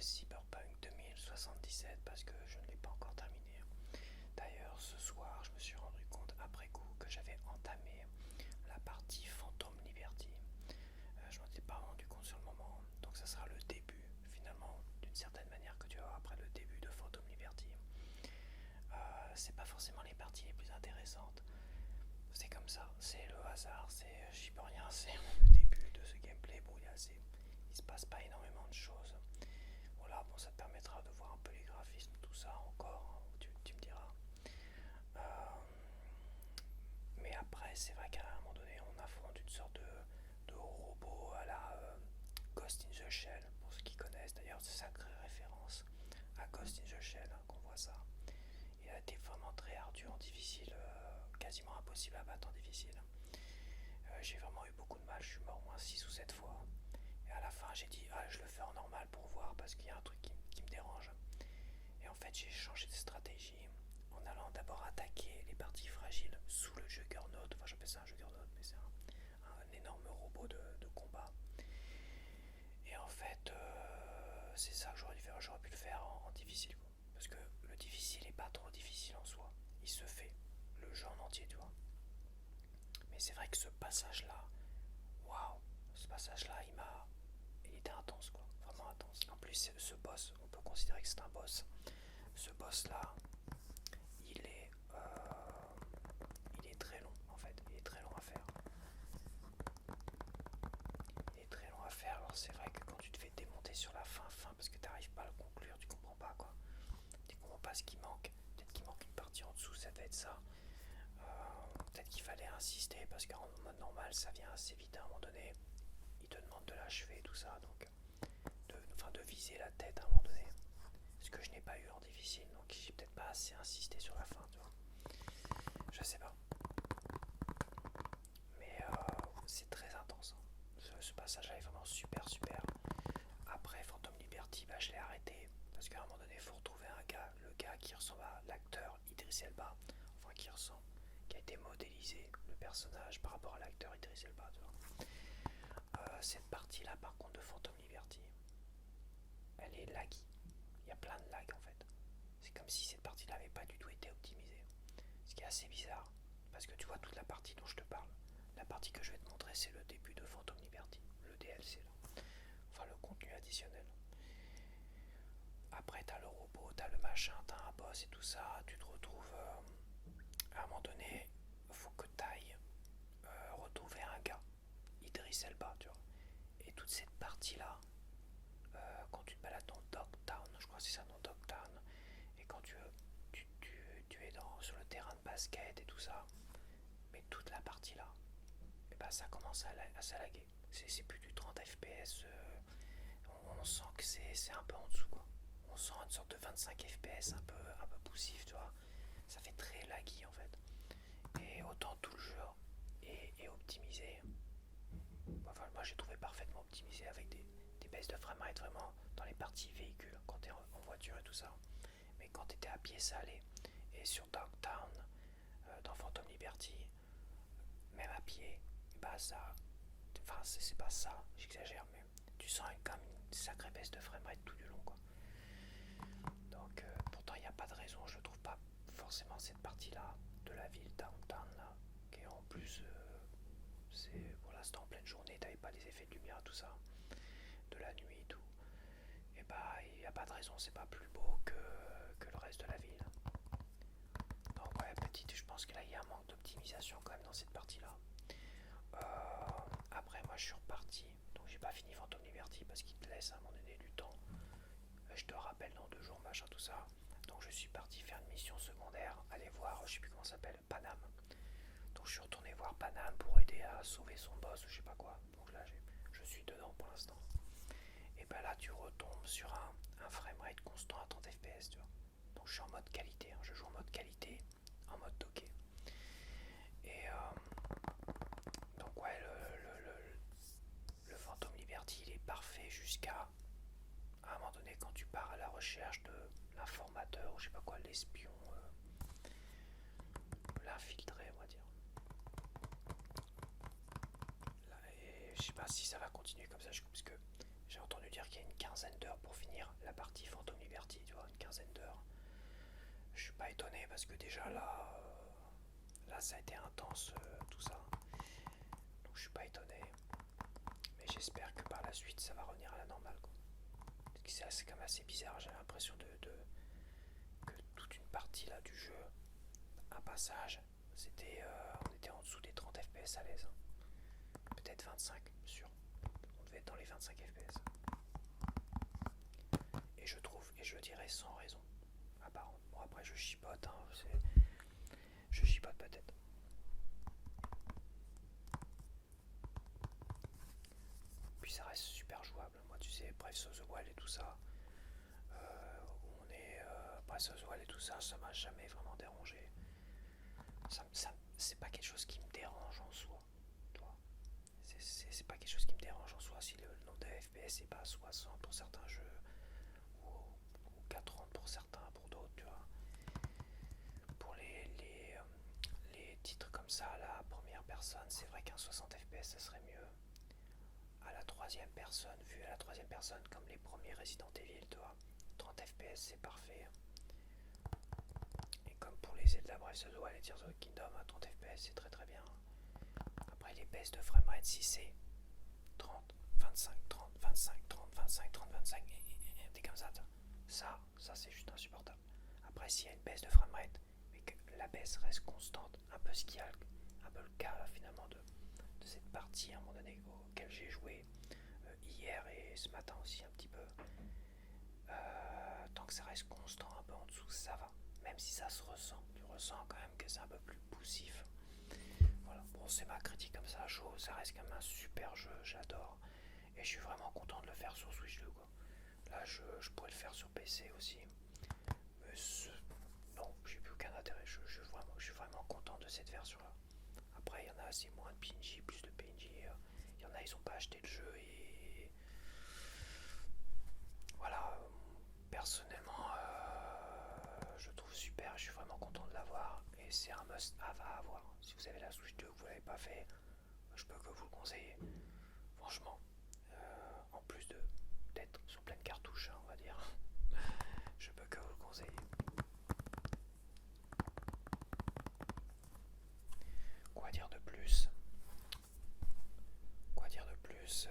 Cyberpunk 2077 parce que je ne l'ai pas encore terminé. D'ailleurs, ce soir, je me suis rendu compte après coup que j'avais entamé la partie Phantom Liberty. Je m'en étais pas rendu compte sur le moment, donc ça sera le début, finalement, d'une certaine manière que tu vas voir après le début de Phantom Liberty. C'est pas forcément les parties les plus intéressantes. C'est comme ça, c'est le hasard, j'y peux rien, c'est le début de ce gameplay. Bon, il se passe pas énormément de choses. Voilà, bon, ça te permettra de voir un peu les graphismes, tout ça encore, hein, tu me diras. Euh, mais après, c'est vrai qu'à un moment donné, on affronte une sorte de robot à la Ghost in the Shell, pour ceux qui connaissent. D'ailleurs, c'est sacrée référence à Ghost in the Shell qu'on voit ça. Il a été vraiment très ardu en difficile, quasiment impossible à battre en difficile. J'ai vraiment eu beaucoup de mal, je suis mort au moins 6 ou 7 fois. Et à la fin, j'ai dit, je le fais en normal pour voir parce qu'il y a un truc qui me dérange. Et en fait, j'ai changé de stratégie en allant d'abord attaquer les parties fragiles sous le Juggernaut. Enfin, j'appelle ça un Juggernaut, mais c'est un énorme robot de combat. Et en fait, c'est ça que j'aurais dû faire. J'aurais pu le faire en difficile, quoi. Parce que le difficile n'est pas trop difficile en soi. Il se fait le jeu en entier, tu vois. Mais c'est vrai que ce passage-là, waouh, ce passage-là, il était intense, quoi, vraiment intense. En plus, ce boss, on peut considérer que c'est un boss. Ce boss-là, il est, il est très long, en fait. Il est très long à faire. Il est très long à faire. Alors c'est vrai que quand tu te fais démonter sur la fin, parce que tu n'arrives pas à le conclure, tu comprends pas, quoi. Tu comprends pas ce qui manque. Peut-être qu'il manque une partie en dessous, ça devait être ça. Peut-être qu'il fallait insister parce qu'en mode normal, ça vient assez vite à un moment donné. Il te demande de l'achever et tout ça, donc de viser la tête à un moment donné. Ce que je n'ai pas eu en difficile, donc j'ai peut-être pas assez insisté sur la fin, tu vois. Je sais pas. Mais c'est très intense, hein. Ce passage-là est vraiment super super. Après Phantom Liberty, je l'ai arrêté parce qu'à un moment donné, il faut retrouver un gars, le gars qui ressemble à l'acteur Idris Elba, enfin qui ressemble, qui a été modélisé le personnage par rapport à l'acteur Idris Elba, tu vois. Cette partie-là, par contre, de Phantom Liberty, elle est laggy. Il y a plein de lag en fait. C'est comme si cette partie-là n'avait pas du tout été optimisée. Ce qui est assez bizarre, parce que tu vois toute la partie dont je te parle. La partie que je vais te montrer, c'est le début de Phantom Liberty, le DLC là. Enfin, le contenu additionnel. Après, t'as le robot, t'as le machin, t'as un boss et tout ça. Tu te retrouves à un moment donné, faut que t'ailles retrouver un gars, Idris Elba, tu vois. Et toute cette partie-là, quand tu te balades dans Dogtown, je crois que c'est ça, dans Dogtown, et quand tu es sur le terrain de basket et tout ça, mais toute la partie là, et ben ça commence à s'alaguer. C'est plus du 30 FPS, on sent que c'est un peu en dessous, quoi. On sent une sorte de 25 FPS un peu poussif, tu vois. Ça fait très laggy en fait. Et autant tout le jeu est optimisé. Enfin, moi j'ai trouvé parfaitement optimisé avec des baisses de framerate vraiment dans les parties véhicules, quand t'es en voiture et tout ça. Mais quand t'étais à pied, ça allait. Et sur Dogtown, dans Phantom Liberty, même à pied, bah ça. Enfin, c'est pas ça, j'exagère, mais tu sens quand même une sacrée baisse de framerate tout du long, quoi. Donc, pourtant, il n'y a pas de raison, je trouve pas forcément cette partie-là de la ville downtown, là, qui est en plus, voilà, c'était en pleine journée, t'avais pas les effets de lumière, tout ça, de la nuit et tout. Et bah, il n'y a pas de raison, c'est pas plus beau que le reste de la ville. Donc, ouais, je pense que là, il y a un manque d'optimisation quand même dans cette partie-là. Après, moi, je suis reparti, donc j'ai pas fini Phantom Liberty parce qu'il te laisse à un moment donné du temps. Je te rappelle dans 2 jours, machin, tout ça. Donc, je suis parti faire une mission secondaire, aller voir, je sais plus comment ça s'appelle, Panam. Donc, je suis retourné voir Panam pour aider à sauver son boss ou je sais pas quoi. Donc là, je suis dedans pour l'instant. Et ben là, tu retombes sur un framerate constant à 30 FPS, tu vois. Donc, je suis en mode qualité, hein. Je joue en mode qualité, en mode docké. Et donc ouais, le Phantom Liberty, il est parfait jusqu'à un moment donné quand tu pars à la recherche de l'informateur, ou je sais pas quoi, l'espion, l'infiltré, on va dire. Là, et je sais pas si ça va continuer comme ça, parce que j'ai entendu dire qu'il y a une quinzaine d'heures pour finir la partie Phantom Liberty, tu vois, une quinzaine d'heures. Je suis pas étonné parce que déjà là ça a été intense tout ça. Donc je suis pas étonné. Mais j'espère que par la suite ça va revenir à la normale, quoi. C'est quand même assez bizarre, j'ai l'impression que toute une partie là du jeu, un passage, on était en dessous des 30 FPS à l'aise. Peut-être 25, sûr. On devait être dans les 25 FPS. Et je trouve, et je dirais sans raison. Apparemment. Bon après je chipote, hein, je chipote peut-être. Puis ça reste super jouable. Moi tu sais, Breath of the Wild et tout ça, Breath of the Wild et tout ça, ça m'a jamais vraiment dérangé. C'est pas quelque chose qui me dérange en soi. Toi. C'est pas quelque chose qui me dérange en soi si le nombre de FPS est pas 60 pour certains jeux ou 40 pour certains, pour d'autres, tu vois. Pour les titres comme ça, la première personne, c'est vrai qu'un 60 FPS ça serait mieux. À la troisième personne, vu à la troisième personne comme les premiers Resident Evil, tu vois, 30 FPS c'est parfait. Et comme pour les Zelda Breath of the Wild et Tears of the Kingdom, à 30 FPS c'est très très bien. Après les baisses de framerate, si c'est 30, 25, 30, 25, 30, 25, 30, 25, t'es comme ça c'est juste insupportable. Après s'il y a une baisse de framerate, mais que la baisse reste constante, un peu ce qu'il y a, un peu le cas là, finalement de cette partie à un moment donné auquel j'ai joué hier et ce matin aussi un petit peu, tant que ça reste constant un peu en dessous, ça va. Même si ça se ressent, tu ressens quand même que c'est un peu plus poussif. Voilà, bon c'est ma critique comme ça, chaud, ça reste quand même un super jeu, j'adore. Et je suis vraiment content de le faire sur Switch 2 quoi. Là je pourrais le faire sur PC aussi. Mais non, j'ai plus aucun intérêt, je suis vraiment content de cette version là. Après il y en a assez moins de PNJ, plus de PNJ. Il y en a ils ont pas acheté le jeu et voilà, personnellement je trouve super, je suis vraiment content de l'avoir et c'est un must have à avoir. Si vous avez la Switch 2 que vous l'avez pas fait, je peux que vous le conseiller. Franchement, en plus d'être sur pleine cartouche, on va dire, je peux que vous le conseiller. Quoi dire de plus? Quoi dire de plus?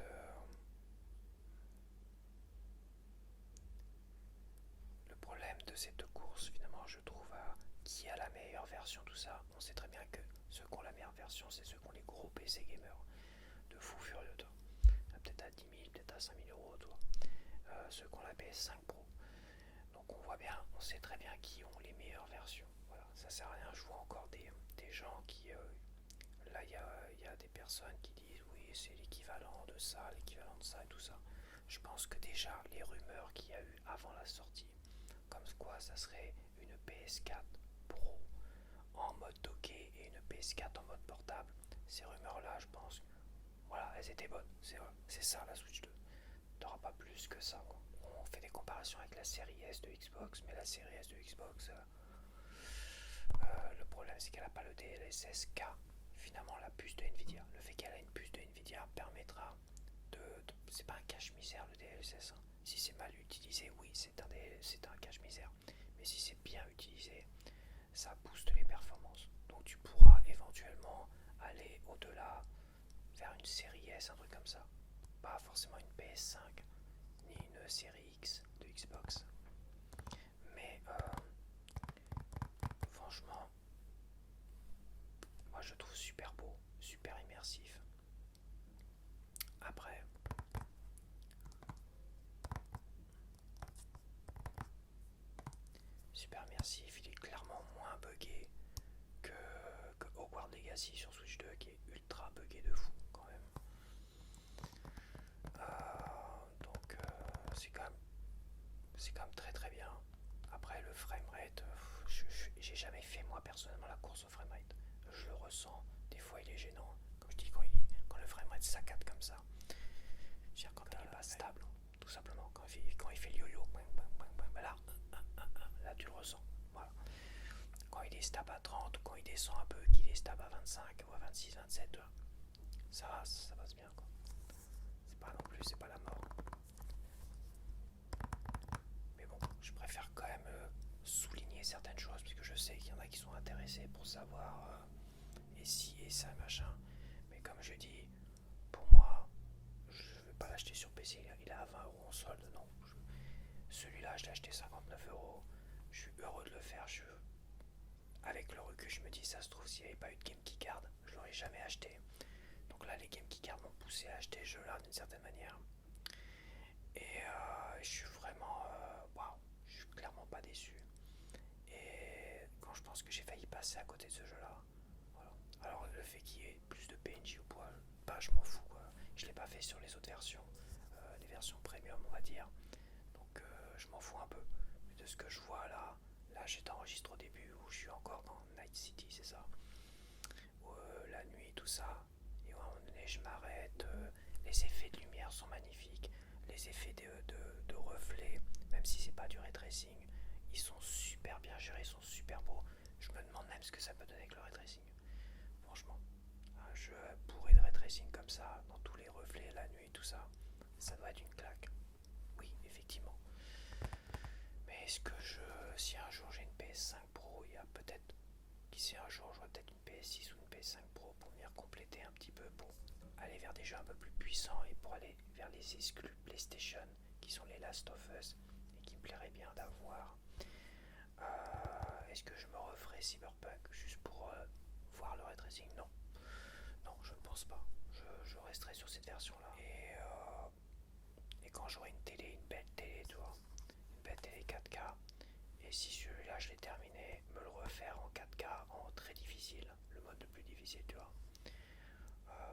Le problème de cette course, finalement, je trouve, qui a la meilleure version, tout ça, on sait très bien que ceux qui ont la meilleure version, c'est ceux qui ont les gros PC gamers. De fou furieux, toi. Peut-être à 10 000, peut-être à 5 000 euros, toi. Ceux qui ont la PS5 Pro. Donc on voit bien, on sait très bien qui ont les meilleures versions. Voilà, ça sert à rien. Je vois encore des gens qui... là, il y a des personnes qui disent oui, c'est l'équivalent de ça, l'équivalent de ça et tout ça. Je pense que déjà, les rumeurs qu'il y a eu avant la sortie, comme quoi ça serait une PS4 Pro en mode docké et une PS4 en mode portable, ces rumeurs-là, je pense, voilà, elles étaient bonnes. C'est ça la Switch 2. T'auras pas plus que ça, quoi. On fait des comparaisons avec la série S de Xbox, mais la série S de Xbox, le problème c'est qu'elle n'a pas le DLSS K. Finalement, la puce de Nvidia, le fait qu'elle a une puce de Nvidia permettra c'est pas un cache-misère le DLSS. Hein. Si c'est mal utilisé, oui, c'est un cache-misère. Mais si c'est bien utilisé, ça booste les performances. Donc tu pourras éventuellement aller au-delà, vers une série S, un truc comme ça. Pas forcément une PS5, ni une série X de Xbox. Mais franchement, moi je trouve super beau, super immersif. Après, super immersif, il est clairement moins buggé que Hogwarts Legacy sur Switch 2 qui est ultra buggé de fou quand même. Donc c'est quand même très très bien. Après le framerate, j'ai jamais fait moi personnellement la course au framerate. Je le ressens, des fois il est gênant. Comme je dis, quand le framerate saccade comme ça, c'est-à-dire quand il n'est pas stable, tout simplement. Quand il fait le yo-yo, là tu le ressens. Voilà. Quand il est stable à 30 ou quand il descend un peu, qu'il est stable à 25 ou à 26, 27, ça passe bien quoi. C'est pas non plus, c'est pas la mort. sais qu'il y en a qui sont intéressés pour savoir et si et ça machin. Mais comme je dis, pour moi, je ne vais pas l'acheter sur PC. Il est à 20 € en solde. Non. Celui-là, je l'ai acheté 59 €. Je suis heureux de le faire. Avec le recul, je me dis, ça se trouve, s'il n'y avait pas eu de Game Keycard, je l'aurais jamais acheté. Donc là, les Game Keycard m'ont poussé à acheter ce jeu-là d'une certaine manière. Et je suis vraiment. Waouh, je suis clairement pas déçu. Et quand je pense que j'ai failli passer à côté de ce jeu-là, voilà. Alors le fait qu'il y ait plus de PNJ ou quoi, bah, je m'en fous quoi. Je l'ai pas fait sur les autres versions, les versions premium on va dire. Donc je m'en fous un peu. Mais de ce que je vois là j'étais enregistré au début où je suis encore dans Night City, c'est ça. Où, la nuit, tout ça. Et à un moment donné je m'arrête. Les effets de lumière sont magnifiques. Les effets de reflets, même si c'est pas du ray tracing, ils sont super bien gérés, ils sont super beaux. Je me demande même ce que ça peut donner avec le ray tracing. Franchement, un jeu bourré de ray tracing comme ça, dans tous les reflets, la nuit, tout ça, ça doit être une claque. Oui, effectivement. Mais est-ce que si un jour j'ai une PS5 Pro, il y a peut-être, qui sait, un jour j'aurai peut-être une PS6 ou une PS5 Pro pour venir compléter un petit peu, pour aller vers des jeux un peu plus puissants et pour aller vers les exclus PlayStation qui sont les Last of Us et qui me plairait bien d'avoir. Est-ce que je me referai Cyberpunk juste pour voir le ray tracing? Non. Non, je ne pense pas. Je resterai sur cette version-là. Et quand j'aurai une télé, une belle télé, tu vois, une belle télé 4K, et si celui-là je l'ai terminé, me le refaire en 4K, en très difficile, le mode le plus difficile, tu vois,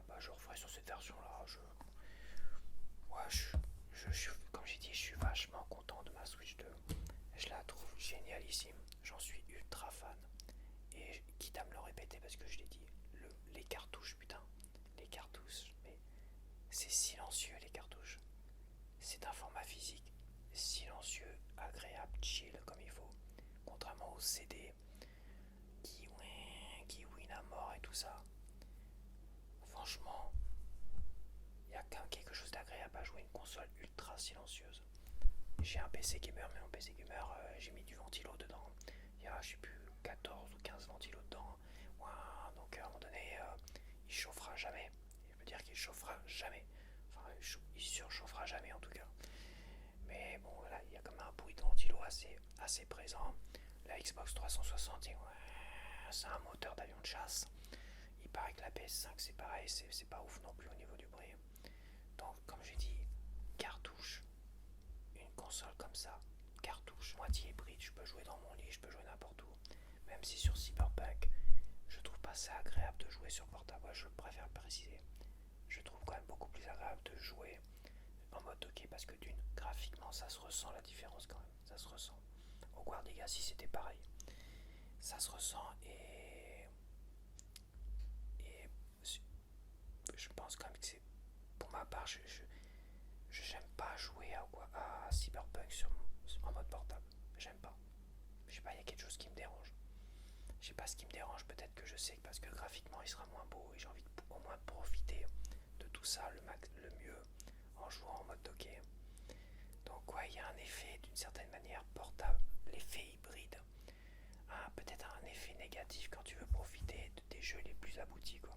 bah, je referai sur cette version-là. Ouais, comme j'ai dit, je suis vachement content de ma Switch 2. Je la trouve génialissime. J'en suis ultra fan. Et quitte à me le répéter parce que je l'ai dit, les cartouches, putain, les cartouches, mais c'est silencieux les cartouches. C'est un format physique silencieux, agréable, chill comme il faut. Contrairement au CD qui win à mort et tout ça. Franchement, il y a quand même quelque chose d'agréable à jouer une console ultra silencieuse. J'ai un PC gamer, mais mon PC gamer, j'ai mis du ventilo dedans. Il y a, je sais plus, 14 ou 15 ventilos dedans. Ouah, donc à un moment donné, il chauffera jamais. Je peux dire qu'il chauffera jamais. Enfin, il surchauffera jamais en tout cas. Mais bon, voilà, il y a quand même un bruit de ventilo assez présent. La Xbox 360, c'est un moteur d'avion de chasse. Il paraît que la PS5 c'est pareil, c'est pas ouf non plus au niveau du bruit. Donc, comme j'ai dit, cartouche, une console comme ça, cartouche, moitié hybride, je peux jouer dans mon lit, je peux jouer n'importe où. Même si sur Cyberpunk, je trouve pas ça agréable de jouer sur portable, je préfère préciser. Je trouve quand même beaucoup plus agréable de jouer en mode hockey parce que graphiquement ça se ressent la différence quand même, ça se ressent. Au Guardiga si c'était pareil, ça se ressent et je pense quand même que c'est, pour ma part, je j'aime pas jouer à Cyberpunk en mode portable, j'aime pas. Je sais pas, il y a quelque chose qui me dérange. Je sais pas ce qui me dérange, peut-être que je sais que parce que graphiquement il sera moins beau et j'ai envie de au moins profiter de tout ça le mieux en jouant en mode hockey. Donc ouais, il y a un effet d'une certaine manière portable, l'effet hybride. Peut-être un effet négatif quand tu veux profiter des jeux les plus aboutis quoi.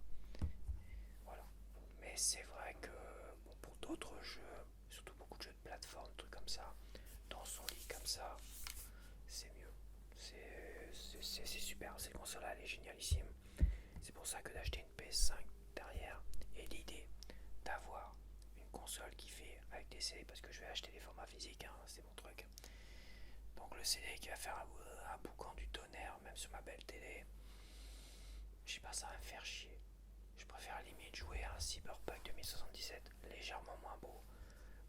Voilà. Mais c'est vrai que bon, pour d'autres jeux, surtout beaucoup de jeux de plateforme, trucs comme ça, dans son lit comme ça, c'est mieux. C'est super, cette console elle est génialissime. C'est pour ça que d'acheter une PS5 derrière et l'idée d'avoir une console qui fait avec des CD, parce que je vais acheter des formats physiques, hein, c'est mon truc. Donc le CD qui va faire un boucan du tonnerre, même sur ma belle télé, je sais pas, ça va me faire chier. Je préfère limite jouer à un Cyberpunk 2077 légèrement moins beau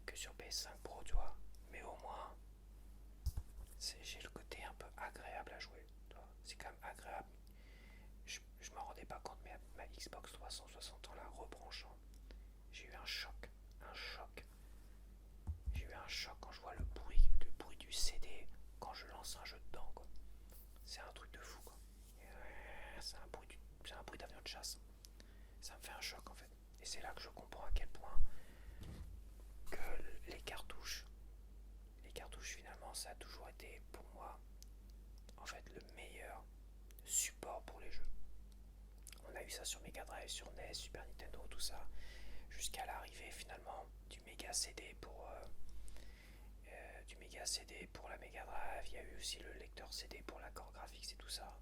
que sur PS5 Pro, tu vois. Mais au moins, j'ai le côté un peu agréable à jouer. C'est quand même agréable. Je m'en rendais pas compte, mais ma Xbox 360 en la rebranchant, j'ai eu un choc. Un choc. J'ai eu un choc quand je vois le bruit du CD quand je lance un jeu dedans, quoi. C'est un truc de fou, quoi. C'est un bruit d'avion de chasse. Ça me fait un choc, en fait. Et c'est là que je comprends à quel point que les cartouches finalement, ça a toujours été pour moi, en fait, le meilleur a eu ça sur Mega Drive, sur NES, Super Nintendo, tout ça, jusqu'à l'arrivée finalement du Mega CD pour la Mega Drive. Il y a eu aussi le lecteur CD pour l'accord graphique et tout ça.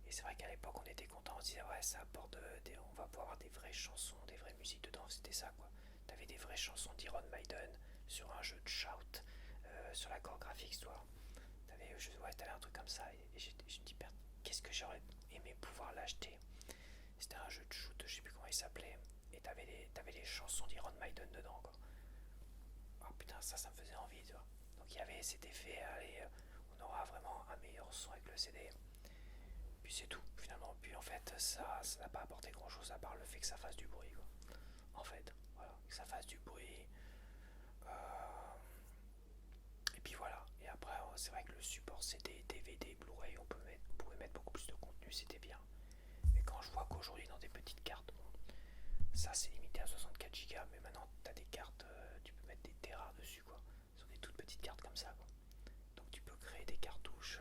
Et c'est vrai qu'à l'époque on était content, on se disait ouais ça apporte on va pouvoir avoir des vraies chansons, des vraies musiques dedans, c'était ça quoi. T'avais des vraies chansons d'Iron Maiden sur un jeu de Shout, sur l'accord graphique toi. T'avais un truc comme ça et je me dis qu'est-ce que j'aurais aimé pouvoir l'acheter. C'était un jeu de shoot, je sais plus comment il s'appelait, et t'avais les chansons d'Iron Maiden dedans quoi. Oh putain ça me faisait envie tu vois. Donc il y avait cet effet, allez, on aura vraiment un meilleur son avec le CD. Puis c'est tout finalement. Puis en fait ça n'a pas apporté grand chose à part le fait que ça fasse du bruit quoi. En fait, voilà, que ça fasse du bruit. Et puis voilà. Et après c'est vrai que le support CD, DVD, Blu-ray, on pouvait mettre beaucoup plus de contenu, c'était bien. Mais quand je vois qu'aujourd'hui dans des petites cartes, bon, ça c'est limité à 64 Go, mais maintenant t'as des cartes, tu peux mettre des terras dessus quoi. Sur des toutes petites cartes comme ça quoi. Donc tu peux créer des cartouches,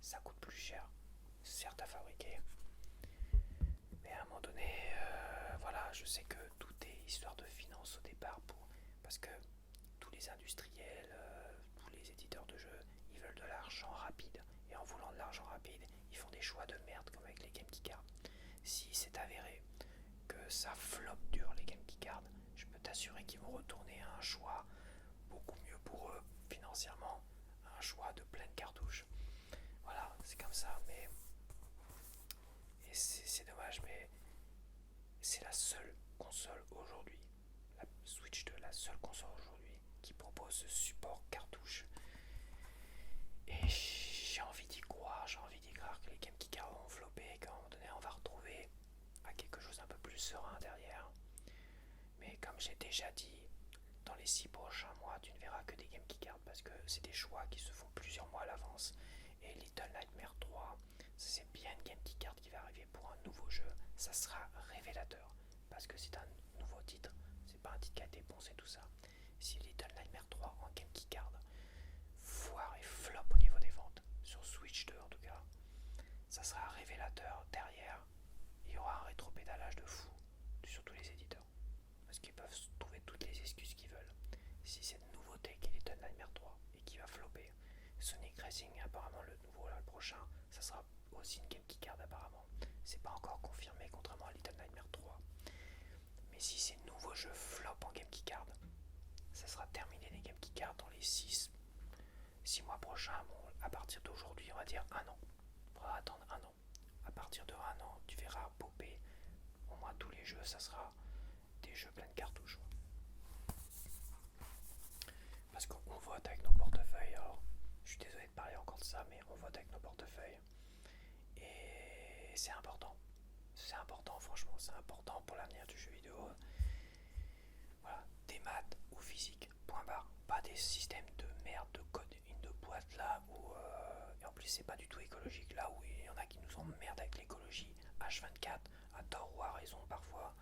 ça coûte plus cher, certes à fabriquer. Mais à un moment donné, voilà, je sais que tout est histoire de finance au départ parce que tous les industriels, tous les éditeurs de jeux, ils veulent de l'argent rapide. Et en voulant de l'argent rapide, ils font des choix de merde comme avec les Game Key Cards. Si c'est avéré que ça flop dur les Game Key Cards, je peux t'assurer qu'ils vont retourner à un choix beaucoup mieux pour eux financièrement, un choix de pleine cartouche. Voilà, c'est comme ça, mais et c'est dommage, mais c'est la seule console aujourd'hui, la Switch 2, la seule console aujourd'hui qui propose ce support cartouche. Et j'ai envie d'y croire que les Game Key Cards vont flopper, qu'à un moment donné on va retrouver à quelque chose d'un peu plus serein derrière. Mais comme j'ai déjà dit, dans les 6 prochains mois, tu ne verras que des Game Key Cards parce que c'est des choix qui se font plusieurs mois à l'avance. Et Little Nightmares 3, c'est bien une Game Key Card qui va arriver pour un nouveau jeu. Ça sera révélateur parce que c'est un nouveau titre. C'est pas un titre qui a été poncé tout ça. Si Little Nightmares 3 en Game Key Card foire et flop au niveau des ventes, sur Switch 2 en tout cas, ça sera révélateur. Derrière, il y aura un rétropédalage de fou sur tous les éditeurs. Parce qu'ils peuvent trouver toutes les excuses qu'ils veulent. Si cette nouveauté qui est Little Nightmares 3 et qui va flopper, Sonic Racing apparemment le nouveau là, le prochain, ça sera aussi une Game Key Card apparemment. C'est pas encore confirmé contrairement à Little Nightmares 3. Mais si ces nouveaux jeux flop en Game Key Card, ça sera terminé les Game Key Card dans les 6 mois prochains. Bon, à partir d'aujourd'hui, on va dire un an. On va attendre un an. À partir de un an, tu verras popper au moins tous les jeux, ça sera des jeux pleins de cartouches. Parce qu'on vote avec nos portefeuilles. Alors, je suis désolé de parler encore de ça, mais on vote avec nos portefeuilles. Et c'est important. C'est important, franchement, c'est important pour l'avenir du jeu vidéo. Voilà, des maths ou physique, point barre. Pas des systèmes de merde, de code, de boîte là où. Et en plus, c'est pas du tout écologique. Là où il y en a qui nous emmerdent avec l'écologie, H24, à tort ou à raison parfois.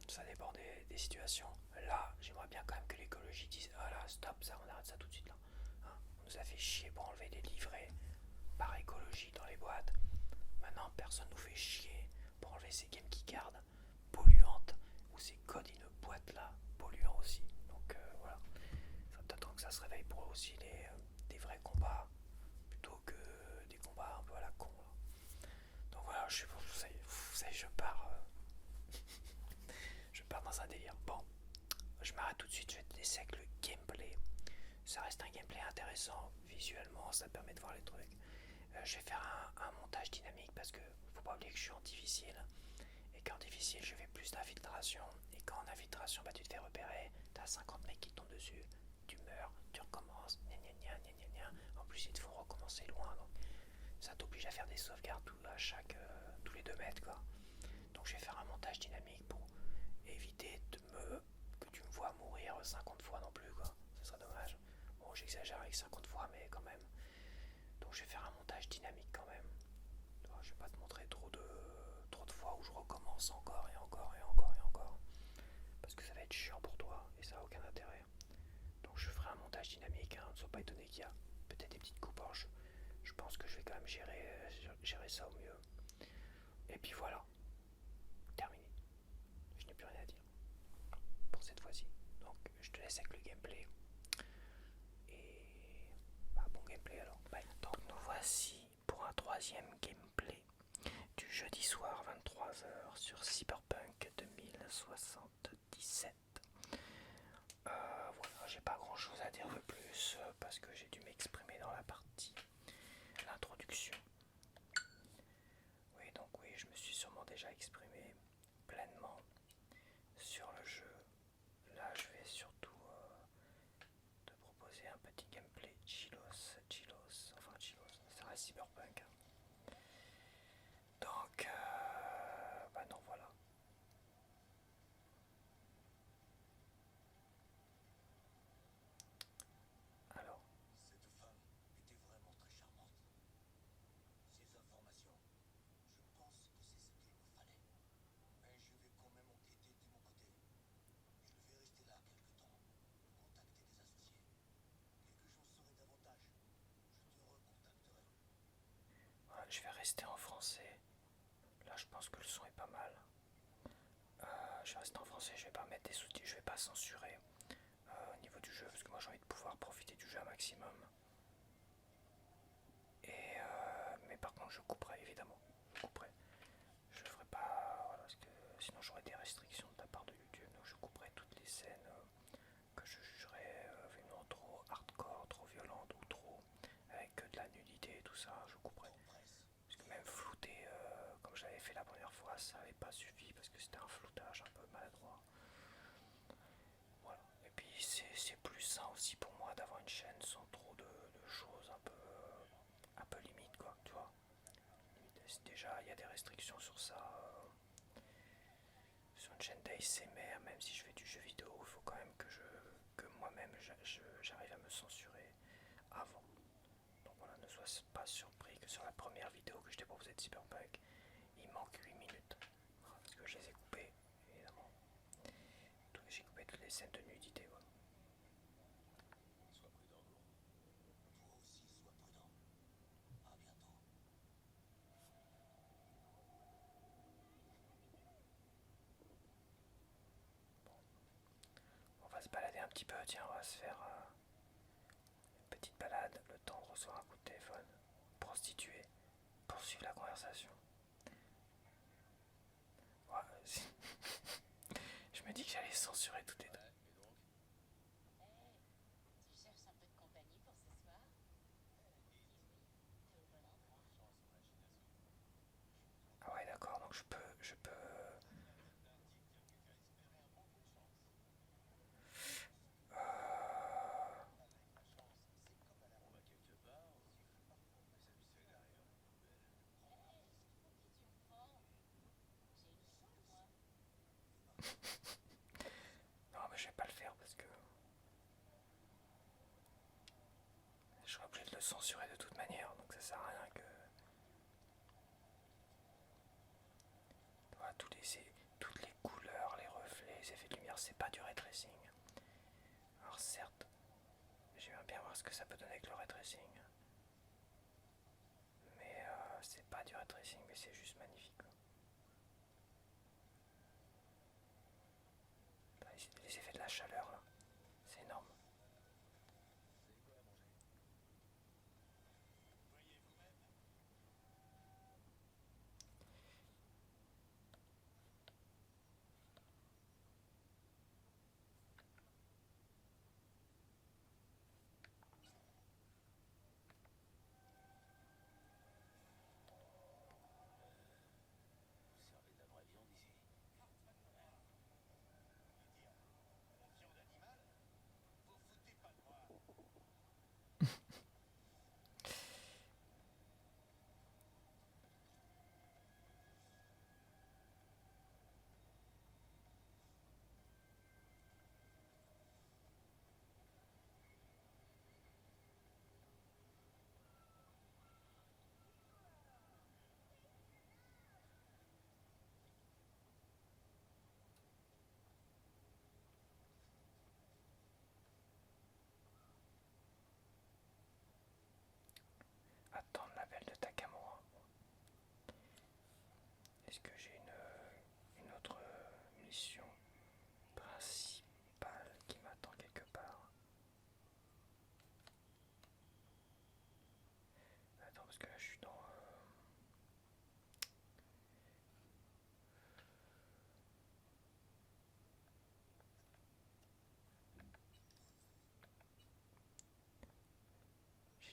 Ça dépend des situations. Là, j'aimerais bien quand même que l'écologie dise ah là, stop, ça, on arrête ça tout de suite là. Hein, on nous a fait chier pour enlever des livrets par écologie dans les boîtes. Maintenant, personne nous fait chier pour enlever ces Game Key Cards polluantes ou ces codes in boîte là polluants aussi. Donc voilà, ça t'attend que ça se réveille pour aussi des vrais combats plutôt que des combats un peu à la con là. Donc voilà, vous savez, je pars dans un délire. Bon, je m'arrête tout de suite, je vais te laisser avec le gameplay. Ça reste un gameplay intéressant, visuellement, ça permet de voir les trucs. Je vais faire un montage dynamique parce que faut pas oublier que je suis en difficile. Et qu'en difficile, je fais plus d'infiltration. Et quand en infiltration, bah, tu te fais repérer, t'as 50 mecs qui tombent dessus, tu meurs, tu recommences, gna gna gna gna gna gna. En plus, ils te font recommencer loin, donc ça t'oblige à faire des sauvegardes tous les 2 mètres, quoi. Donc je vais faire un montage dynamique pour éviter que tu me vois mourir 50 fois non plus, quoi. Ça serait dommage. Bon, j'exagère avec 50 fois, mais quand même. Donc je vais faire un montage dynamique quand même. Je vais pas te montrer trop de fois où je recommence encore et encore et encore et encore. Parce que ça va être chiant pour toi et ça n'a aucun intérêt. Donc je ferai un montage dynamique, hein. Ne sois pas étonné qu'il y a peut-être des petites coupes. Je pense que je vais quand même gérer ça au mieux. puis voilà, terminé. Je n'ai plus rien à dire pour cette fois-ci. Donc je te laisse avec le gameplay. Et bah, bon gameplay alors. Bye. Donc nous voici pour un troisième gameplay du jeudi soir 23h sur Cyberpunk 2077. Voilà, j'ai pas grand chose à dire de plus parce que j'ai dû m'exprimer dans la partie l'introduction. Oui, donc oui, je me suis sûrement déjà exprimé pleinement sur le jeu. Là, je vais surtout te proposer un petit gameplay chillos, ça reste cyberpunk. Donc, bah non, voilà. Alors, Cette femme était vraiment très charmante. Ces informations, je pense que c'est ce qu'il me fallait. Mais je vais quand même enquêter de mon côté. Je vais rester là quelque temps, contacter des associés. Dès que j'en saurai davantage, je te recontacterai. ouais, je vais rester en français. Là, je pense que le son est pas mal. Je vais rester en français, je vais pas mettre des sous-titres, je vais pas censurer au niveau du jeu parce que moi j'ai envie de pouvoir profiter du jeu un maximum. Mais par contre, je couperai évidemment. Je couperai. Je le ferai pas, voilà, parce que sinon j'aurais des restrictions de la part de YouTube. Donc je couperai toutes les scènes que je jugerais vraiment trop hardcore, trop violentes ou trop avec de la nudité et tout ça. Je couperai. Parce que même flouter, comme je l'avais fait la première fois, ça n'avait pas suffi parce que c'était un floutage un peu maladroit. Voilà. Et puis c'est plus sain aussi pour moi d'avoir une chaîne sans trop de choses un peu limite quoi, tu vois. Déjà il y a des restrictions sur ça. Sur une chaîne d'ASMR, même si je fais du jeu vidéo, il faut quand même que moi-même j'arrive à me censurer avant. Donc voilà, ne sois pas surpris que sur la première vidéo que je t'ai proposée de Cyberpunk, il manque 8 minutes. Voilà, parce que je les ai coupées, évidemment. J'ai coupé toutes les scènes de nudité. Voilà. Sois prudent, Gour. Toi aussi, sois prudent. À bientôt. On va se balader un petit peu, tiens, on va se faire une petite balade, le temps de recevoir un coup de téléphone. Prostituée, poursuivre la conversation. Ouais, je me dis que j'allais censurer toutes les deux. Ouais, et donc? Tu cherches un peu de compagnie pour ce soir? T'es au bon endroit. Sans son imagination. Ah ouais, d'accord, donc je peux. On va quelque part, les habitués derrière la poubelle. Pour qui tu me prends? J'ai une chambre, moi. Non, mais je vais pas le faire parce que je serai obligé de le censurer de toute manière, donc ça sert à rien que. Voilà, toutes les couleurs, les reflets, les effets de lumière, c'est pas du ray tracing. Alors certes, j'aimerais bien voir ce que ça peut donner avec le ray tracing. Mais c'est pas du ray tracing, mais c'est juste magnifique. Les effets de la chaleur là, c'est énorme. Vous avez quoi à manger? Voyez vous-même.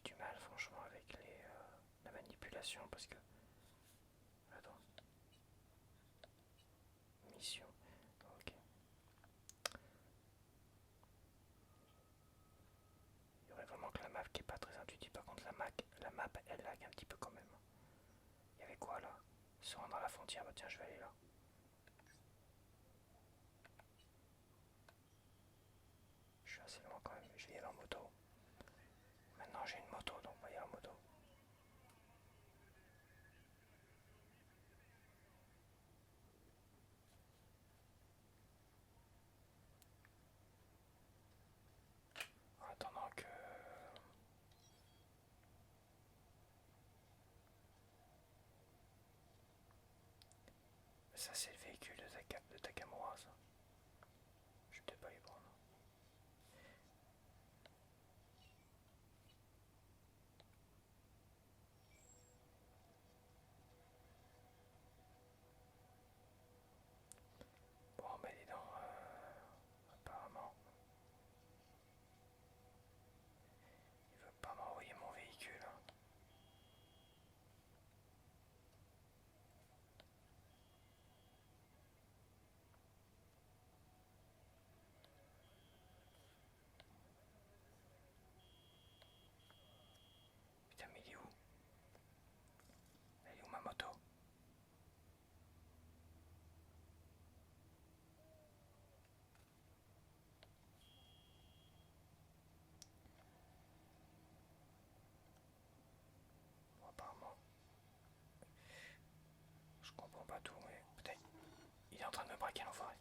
du mal franchement avec la manipulation parce que... Attends. Mission. Ok. Il y aurait vraiment que la map qui est pas très intuitive. Par contre la map elle lag un petit peu quand même. Il y avait quoi là? Se rendre à la frontière, bah tiens je vais aller là. Je suis assez loin quand même, je vais y aller en moto. Maintenant j'ai une moto donc on va y aller en moto. En attendant que... Ça c'est le véhicule de Takamura ça. Je vais peut-être pas y prendre. Bon bah dis donc, apparemment il veut pas m'envoyer mon véhicule. Hein. Putain mais il est où? Elle est où ma moto? Bon, apparemment je comprends pas tout mais peut-être il est en train de me braquer l'enfoiré.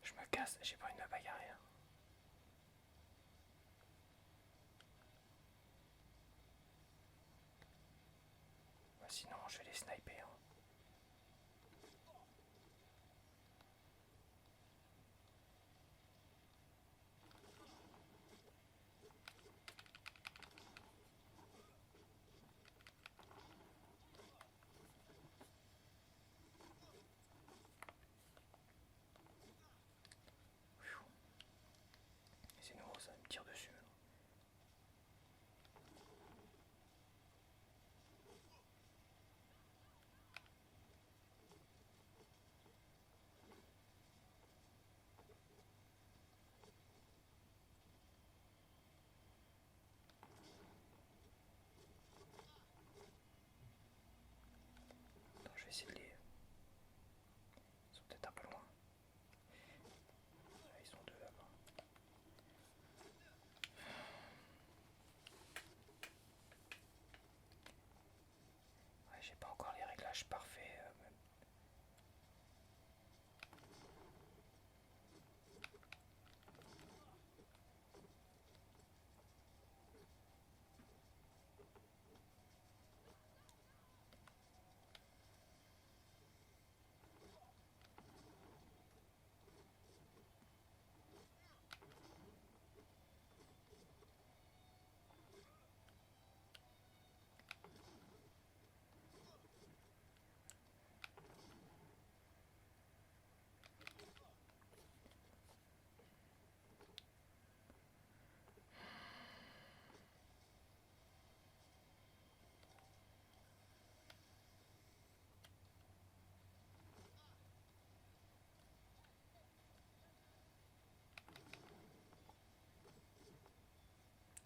Je me casse, j'ai pas envie de me bagarrer. Hein. Bah, sinon je vais les sniper. Hein. C'est nouveau ça, il me tire dessus. Attends, je vais essayer de les... Ils sont peut-être un peu loin. Ah, ils sont deux là-bas. Ouais, j'ai pas encore les réglages parfaits. Même.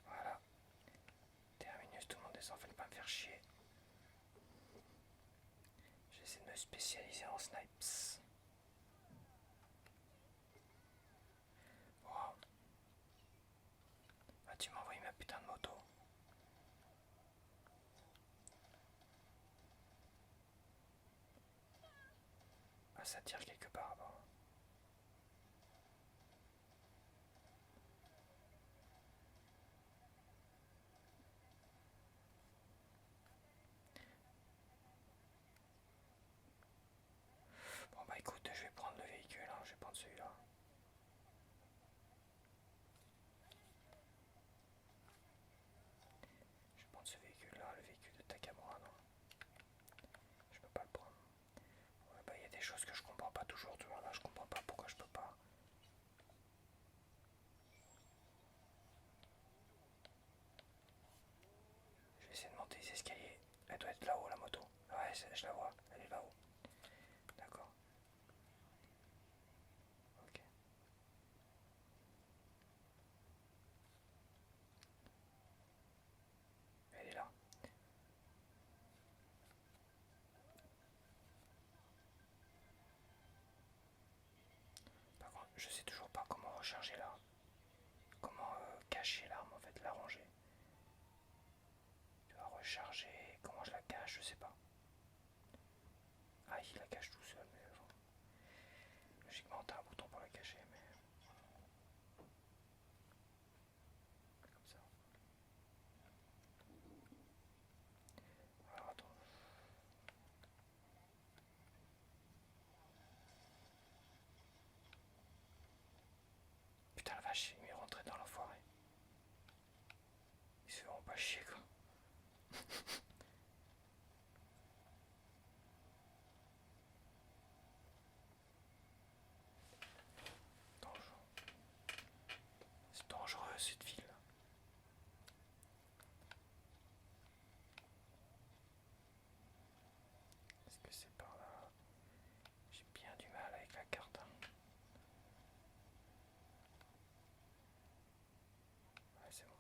Voilà. Terminus, tout le monde descend, fallait pas me faire chier. J'essaie de me spécialiser en snipes. Wow. Ah, tu m'as envoyé ma putain de moto. Ah, ça tire quelque part. Bon. Bon bah écoute, je vais prendre le véhicule, hein. Je vais prendre celui-là. Je vais prendre ce véhicule-là, le véhicule de Takamura, non. Je peux pas le prendre. Ouais, bah il y a des choses que je comprends pas Ouais, je la vois. Elle est là-haut. D'accord. Ok. Elle est là. Par contre, je sais toujours pas comment recharger l'arme. Comment cacher l'arme en fait, la ranger. Tu vas recharger. Comment je la cache, je sais pas. Ah, il la cache tout seul, mais bon. Logiquement, t'as un bouton pour la cacher, mais. Comme ça. Alors attends. Putain la vache, il m'est rentré dans l'enfoiré. Ils se feront pas chier quoi. Dangereux. C'est dangereux cette ville. Est-ce que c'est par là? J'ai bien du mal avec la carte. Hein. Ouais, c'est bon.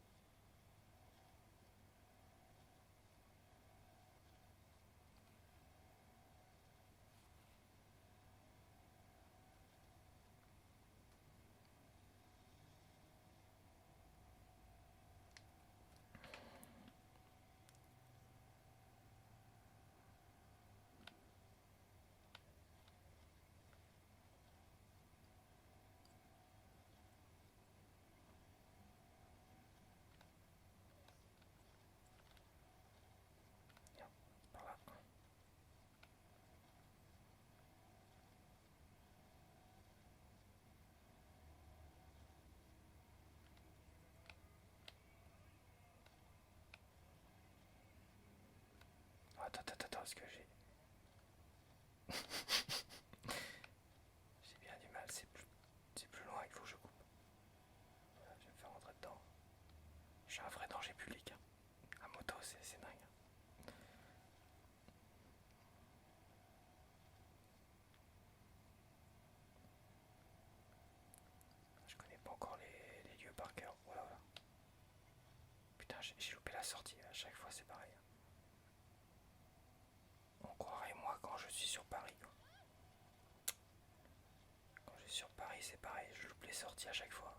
Viens, par là. Attends, parce que j'ai bien du mal, c'est plus loin, il faut que je coupe. Voilà, je vais me faire rentrer dedans. Je suis un vrai danger public. Hein. À moto, c'est dingue. Je connais pas encore les lieux par cœur. Voilà, voilà. Putain, j'ai loupé la sortie. À chaque fois, c'est pareil. On croirait moi quand je suis sur Paris. Quoi. Quand je suis sur Paris, c'est pareil. Je loupe les sorties à chaque fois.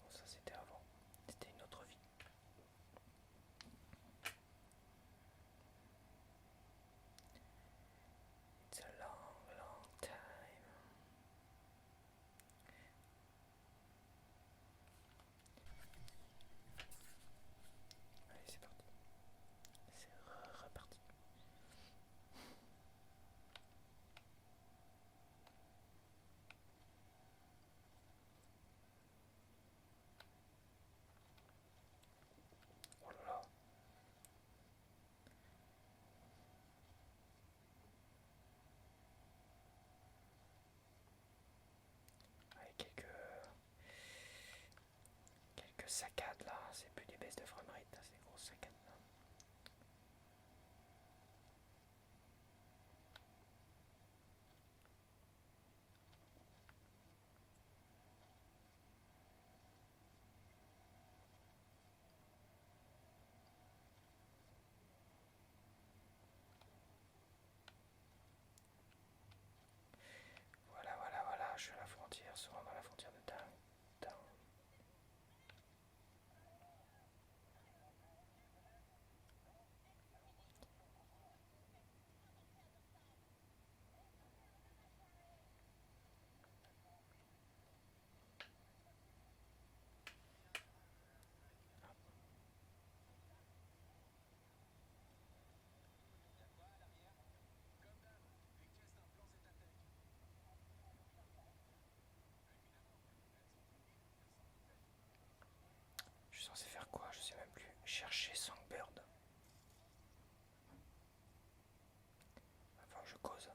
Bon, ça c'était avant. C'était une autre vie. It's a long, long time. Allez, c'est parti. C'est reparti. Oh là là. Avec quelques saccades là. C'est plus des baisses de framerate, c'est des grosses saccades là. Voilà, voilà, voilà. Je suis à la frontière, souvent dans la frontière de Down. Je suis censé faire quoi? Je sais même plus. Chercher Songbird. Enfin, je cause.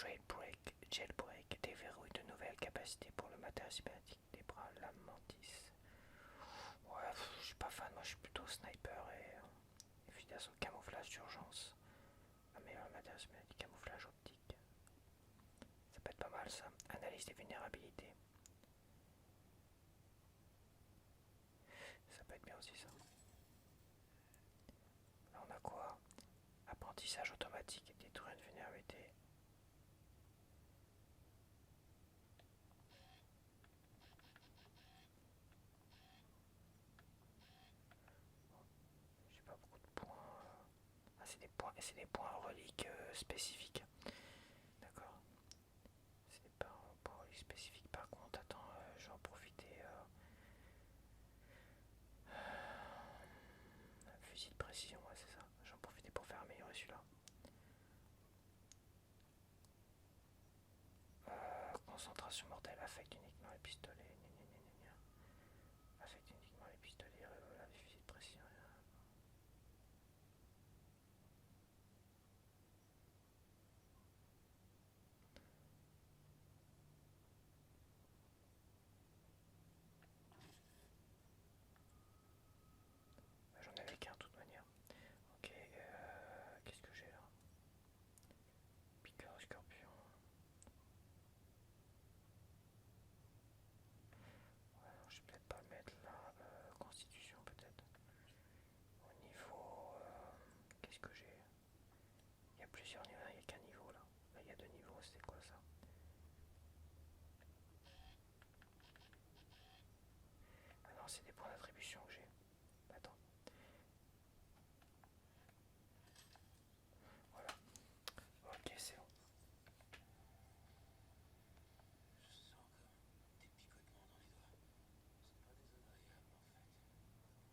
Jailbreak déverrouille de nouvelles capacités pour le matériel cybernétique des bras Lame Mantis. Ouais, je suis pas fan, moi je suis plutôt sniper et fusil d'assaut camouflage d'urgence. Améliore le matériel cybernétique camouflage optique. Ça peut être pas mal ça. Analyse des vulnérabilités. Ça peut être bien aussi ça. Là on a quoi? Apprentissage automatique, détruire une vulnérabilité. J'ai pas beaucoup de points. Ah, c'est des points reliques spécifiques. D'accord. C'est des points reliques spécifiques. Par contre, attends, je vais en profiter. Fusil de précision, ouais, c'est ça. J'en profite pour faire améliorer celui-là. Concentration mortelle affecte uniquement les pistolets. Affecte uniquement les pistolets, revolver, les fusils de précision. J'en avais qu'un de toute manière. Ok, qu'est-ce que j'ai là? Piqueur de scorpion. Ouais, non, je vais peut-être pas le mettre là. Constitution peut-être. Au niveau. Qu'est-ce que j'ai? Il y a plusieurs niveaux, il n'y a qu'un niveau là. Là il y a deux niveaux, c'était quoi ça? Ah non, c'est des points d'attribution que j'ai. Attends. Voilà. Ok, c'est bon. Je sens comme des picotements dans les doigts. C'est pas désagréable en fait.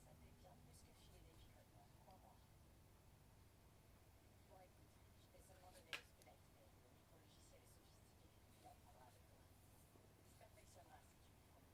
Ça fait bien plus que filer des picotements, crois-moi. Bon, écoute, je t'ai seulement donné le squelette, mais le micro-logiciel est sophistiqué. Tu l'apprendras avec toi. Tu perfectionneras si tu le faut.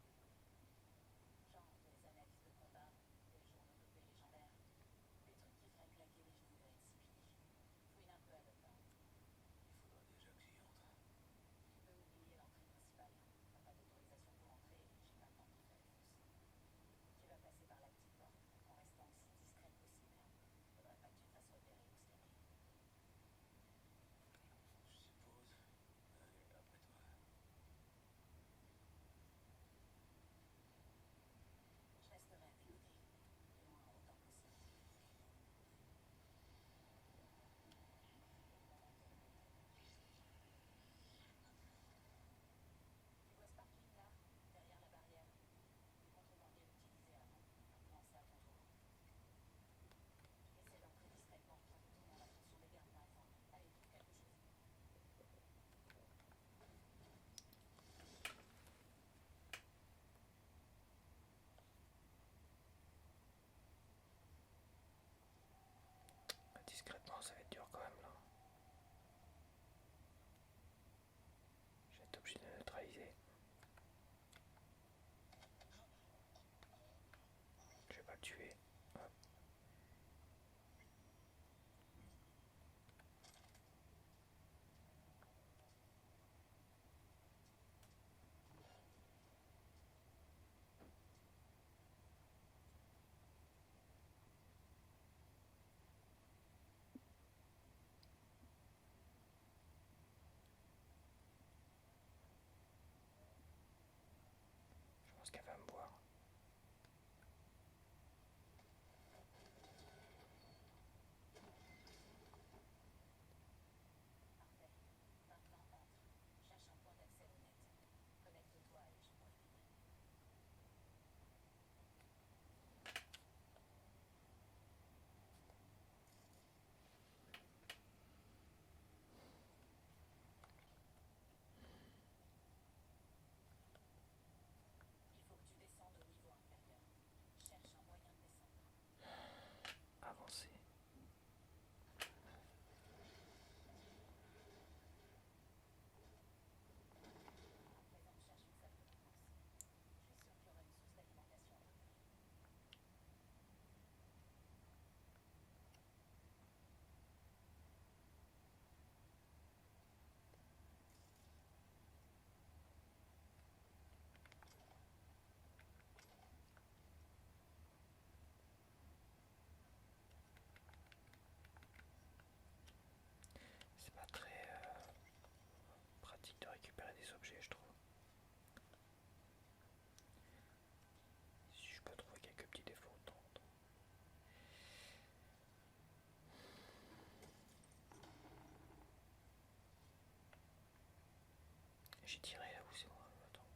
J'ai tiré là où c'est moi. Attends.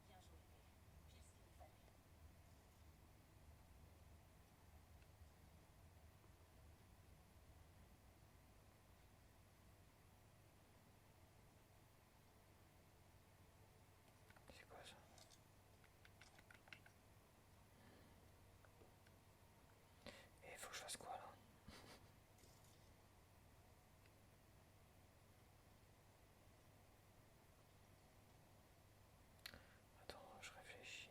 Bien joué, P. Pile ce qu'il me fallait. C'est quoi ça? Et faut que je fasse quoi là? Attends, je réfléchis.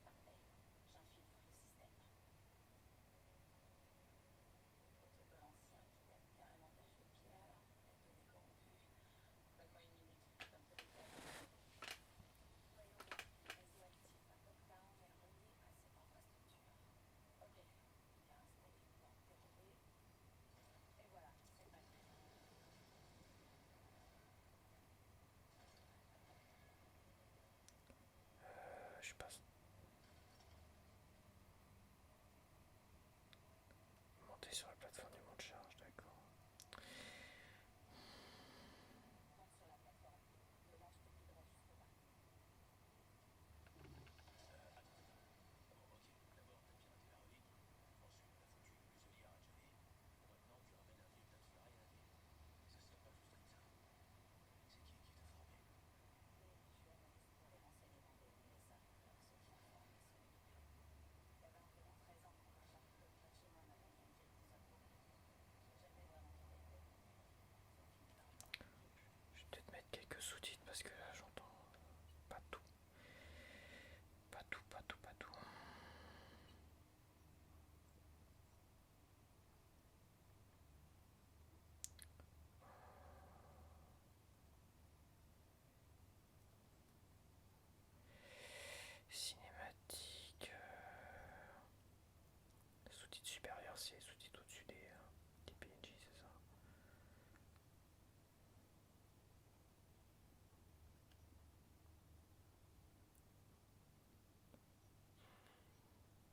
Parfait. J'infiltre le système. Protocole ancien qui date carrément d'Afrique, tête de nez corrompu. Donne-moi une minute, comme prévu. Voyons voir. Réseau actif à Cocktown est relié à cette infrastructure. Ok. Bien installé, plan déroulé. Et voilà, c'est parti. Je passe. Monter sur la plateforme du monde charge, d'accord. Monte sur la plateforme. Le launch te guidera jusque-là. Et je suis analyste pour les renseignements de l'USA, alors ceux qui informent et ceux qui payent. Il y avait environ 13 ans quand un charpie près de chez moi m'a donné une vieille console pour bricoler. J'ai jamais vraiment trouvé de tête. Ça finit par me manquer. Je vais peut-être mettre quelques sous-titres parce que là j'entends pas tout. Pas tout, pas tout, pas tout. Cinématique. Sous-titres supérieurs, c'est les sous-titres au-dessus des PNJ, c'est ça?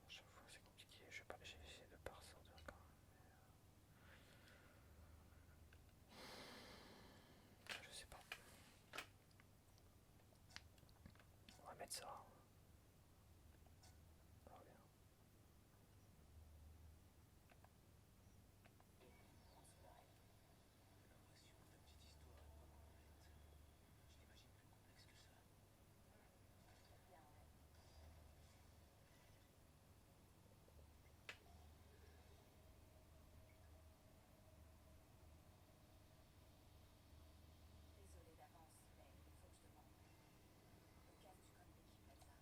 À chaque fois c'est compliqué, je vais pas j'ai essayé de pas ressortir quand même. Je sais pas. On va mettre ça. On va bien. Considérez. L'impression que ta petite histoire est pas complète. Je l'imagine plus complexe que ça. Bien, ouais. Désolée d'avance, mais il faut que je demande. Lucas, tu connais l'équipe Elsa?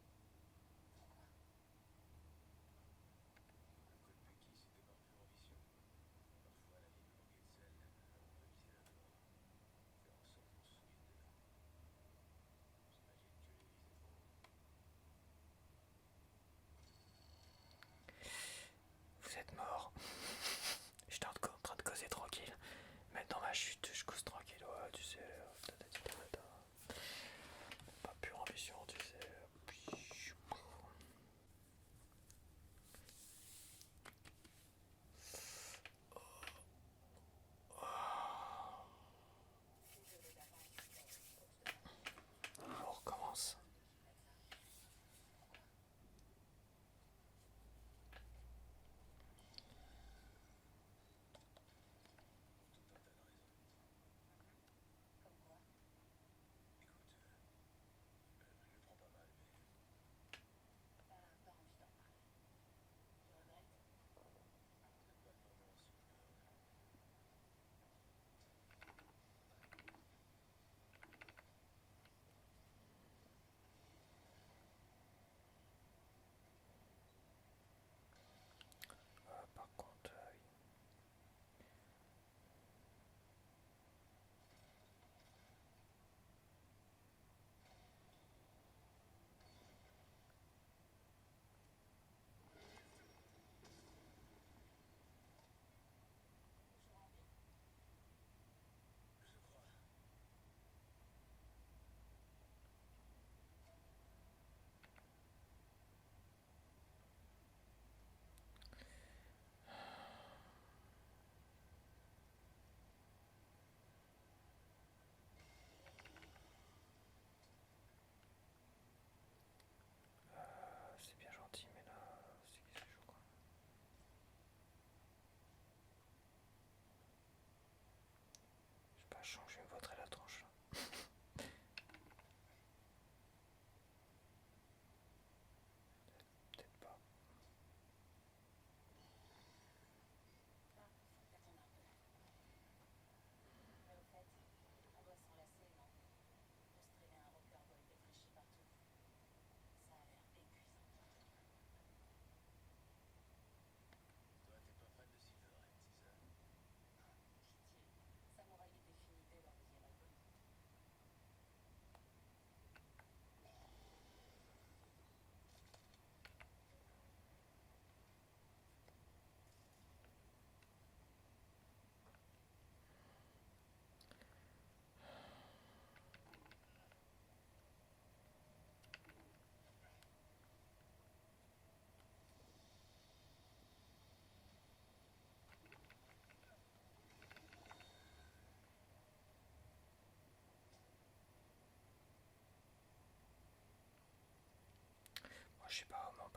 je sais pas, on m'a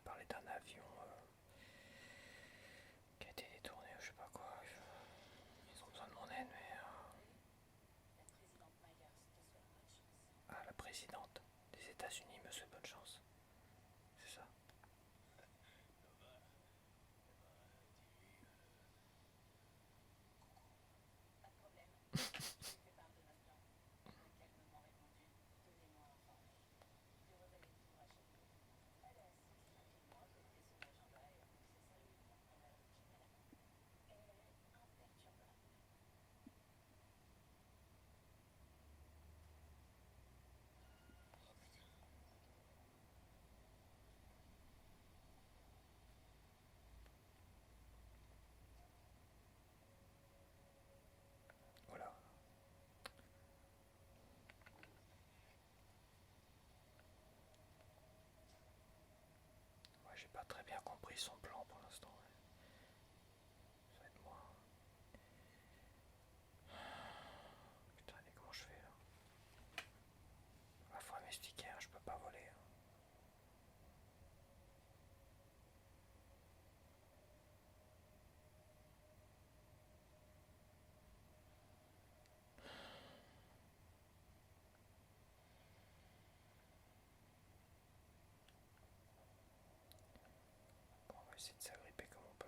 parlé d'un avion qui a été détourné ou je sais pas quoi. Ils ont besoin de mon aide, mais... La présidente Myers te souhaite bonne chance. Ah, la présidente des États-Unis me souhaite bonne chance. C'est ça. Pas de problème. Je lui fais part de notre plan. Elle m'a calmement répondu. Tenez-moi informé. Heureuse d'aller tout racheter. Elle est assise tranquillement à côté de son agenda et roule ses saluts quand elle a le général. Elle est imperturbable. Voilà. Moi, j'ai pas très bien compris son plan pour l'instant. Ouais. Ça va être moi. Putain, mais comment je fais là? Ah, faut m'expliquer, hein, je peux pas voler. Hein. Bon, on va essayer de s'agripper comme on peut.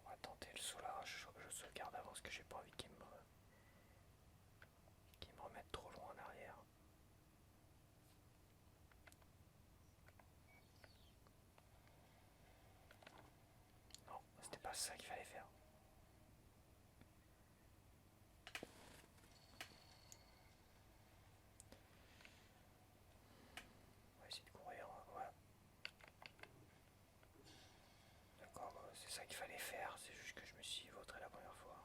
On va tenter le saut là. Je sauvegarde avant parce que j'ai pas envie qu'il me remette trop loin en arrière. Non, c'était pas ça qu'il fallait faire. On va essayer de courir. Ouais. D'accord, bah, c'est ça qu'il fallait faire. C'est juste que je me suis vautré la première fois.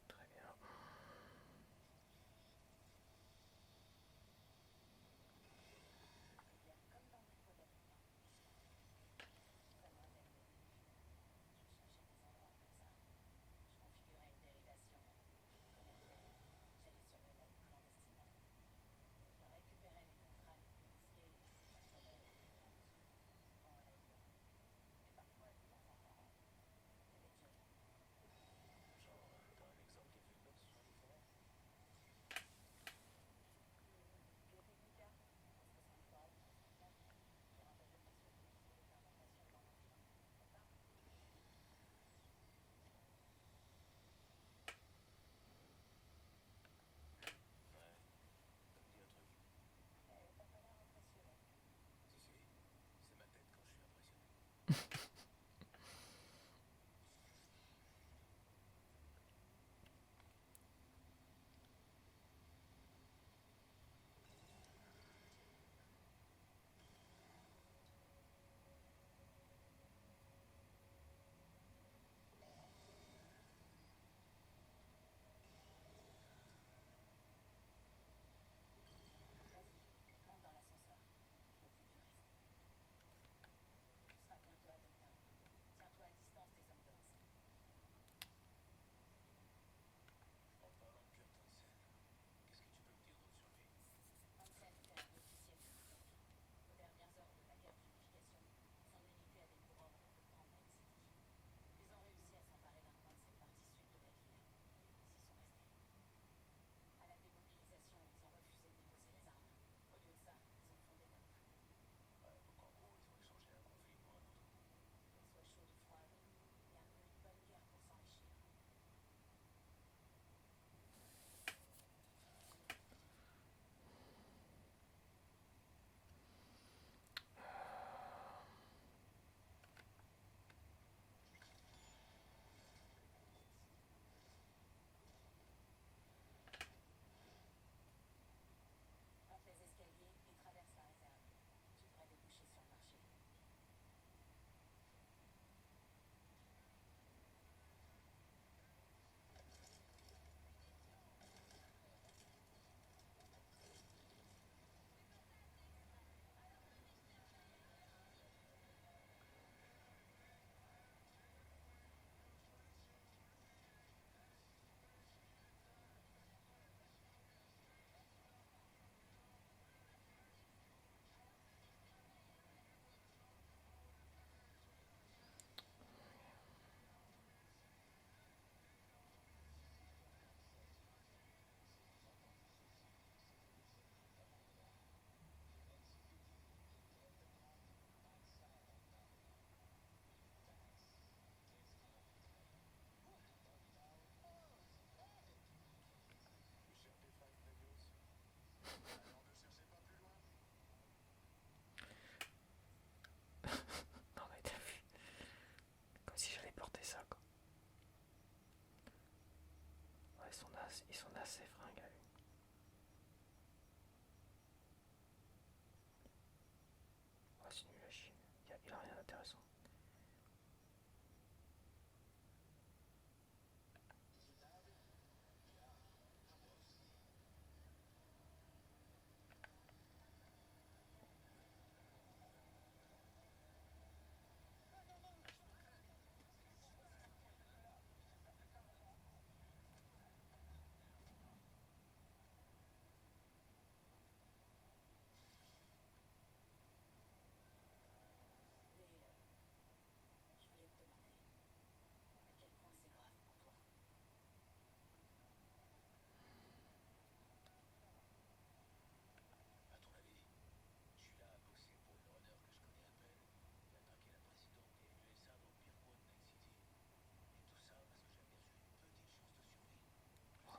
Très bien. Il y a comme dans mes pots d'avion. Vraiment dès le début. Je cherchais des endroits comme ça. Je configurais une dérivation. Connectais. J'allais sur le net clandestinement. Je récupérais les contrats les plus risqués. J'installais les comptes. Souvent à l'avion. Et parfois de temps en temps. Téléjob. Genre, t'as un exemple d'effet de bord sur les forums? Les réplicas. En 63 ou 69. Pour un projet persuadé que c'est des fermentations dans mon film. D'accord. Ouais, ça me dit un truc. T'as pas l'air impressionné. Si, si, c'est ma tête quand je suis impressionné. Vas-y, monte dans l'ascenseur. Le futuriste. Tu seras bientôt adopté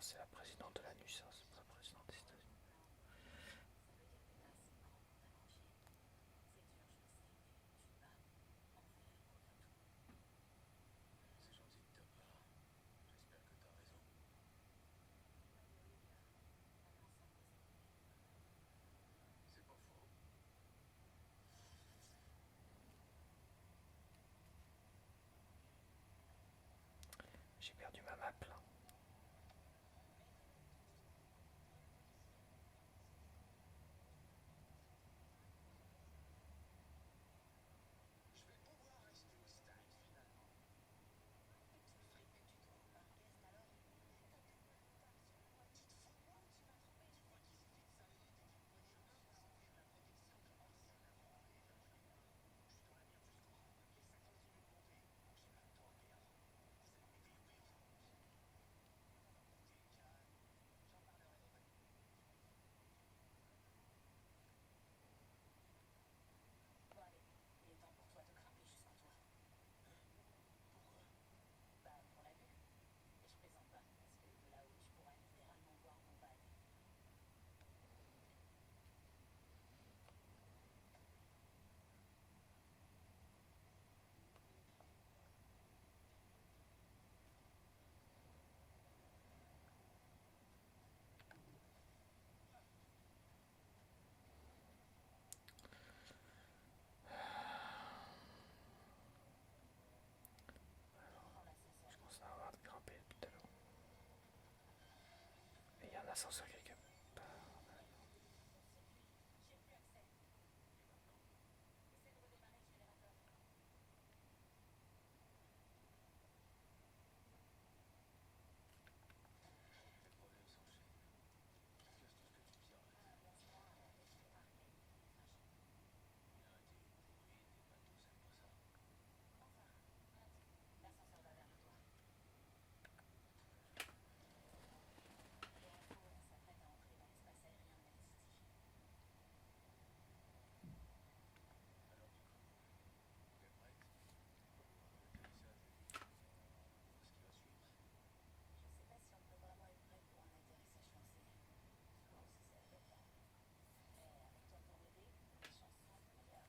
c'est la présidente de la NUSA, c'est pas la présidente des États-Unis. C'est gentil de ta part. J'espère que t'as raison. C'est pas faux. J'ai perdu ma map là. Je vais pouvoir rester au stade finalement. Les petites frites que tu trouves par guest alors. T'as tout le retard sur moi. Tu te fous de moi ou tu m'as trompé? Tu crois qu'il suffit de 5 minutes et qu'il faut une chance de s'offrir la protection de Hansen avant et je dois la lire jusqu'au bout. Et ça continue de monter. J'ai pas le temps à perdre. Vous allez péter les plombs. T'es calme. J'en parlerai. Bon allez, il est temps pour toi de grimper jusqu'en toit. Pourquoi? Bah pour la vue. Et je plaisante pas, parce que de là-haut tu pourras littéralement voir mon bad. Prends l'ascenseur. Je commence à avoir de grimper tout à l'heure. Et il y a un ascenseur quelque part. Mon circuit, j'ai plus accès. Et maintenant? Essaie de redémarrer le générateur. Les problèmes s'enchaînent. Tu casses tout ce que tu pirates. Lance-moi et je vais marquer une fragile. L'un t'es pourri, les bateaux, c'est pas ça. Enfin, monte. L'ascenseur va vers toi. Pour info, on s'apprête à entrer dans l'espace aérien de Night City. Alors du coup, t'es prête? L'atterrissage est fini. On voit ce qui va suivre. Je sais pas si on peut vraiment être prêt pour un atterrissage forcé. Surtout si c'est avec toi. Mais avec toi pour m'aider, les chances sont meilleures.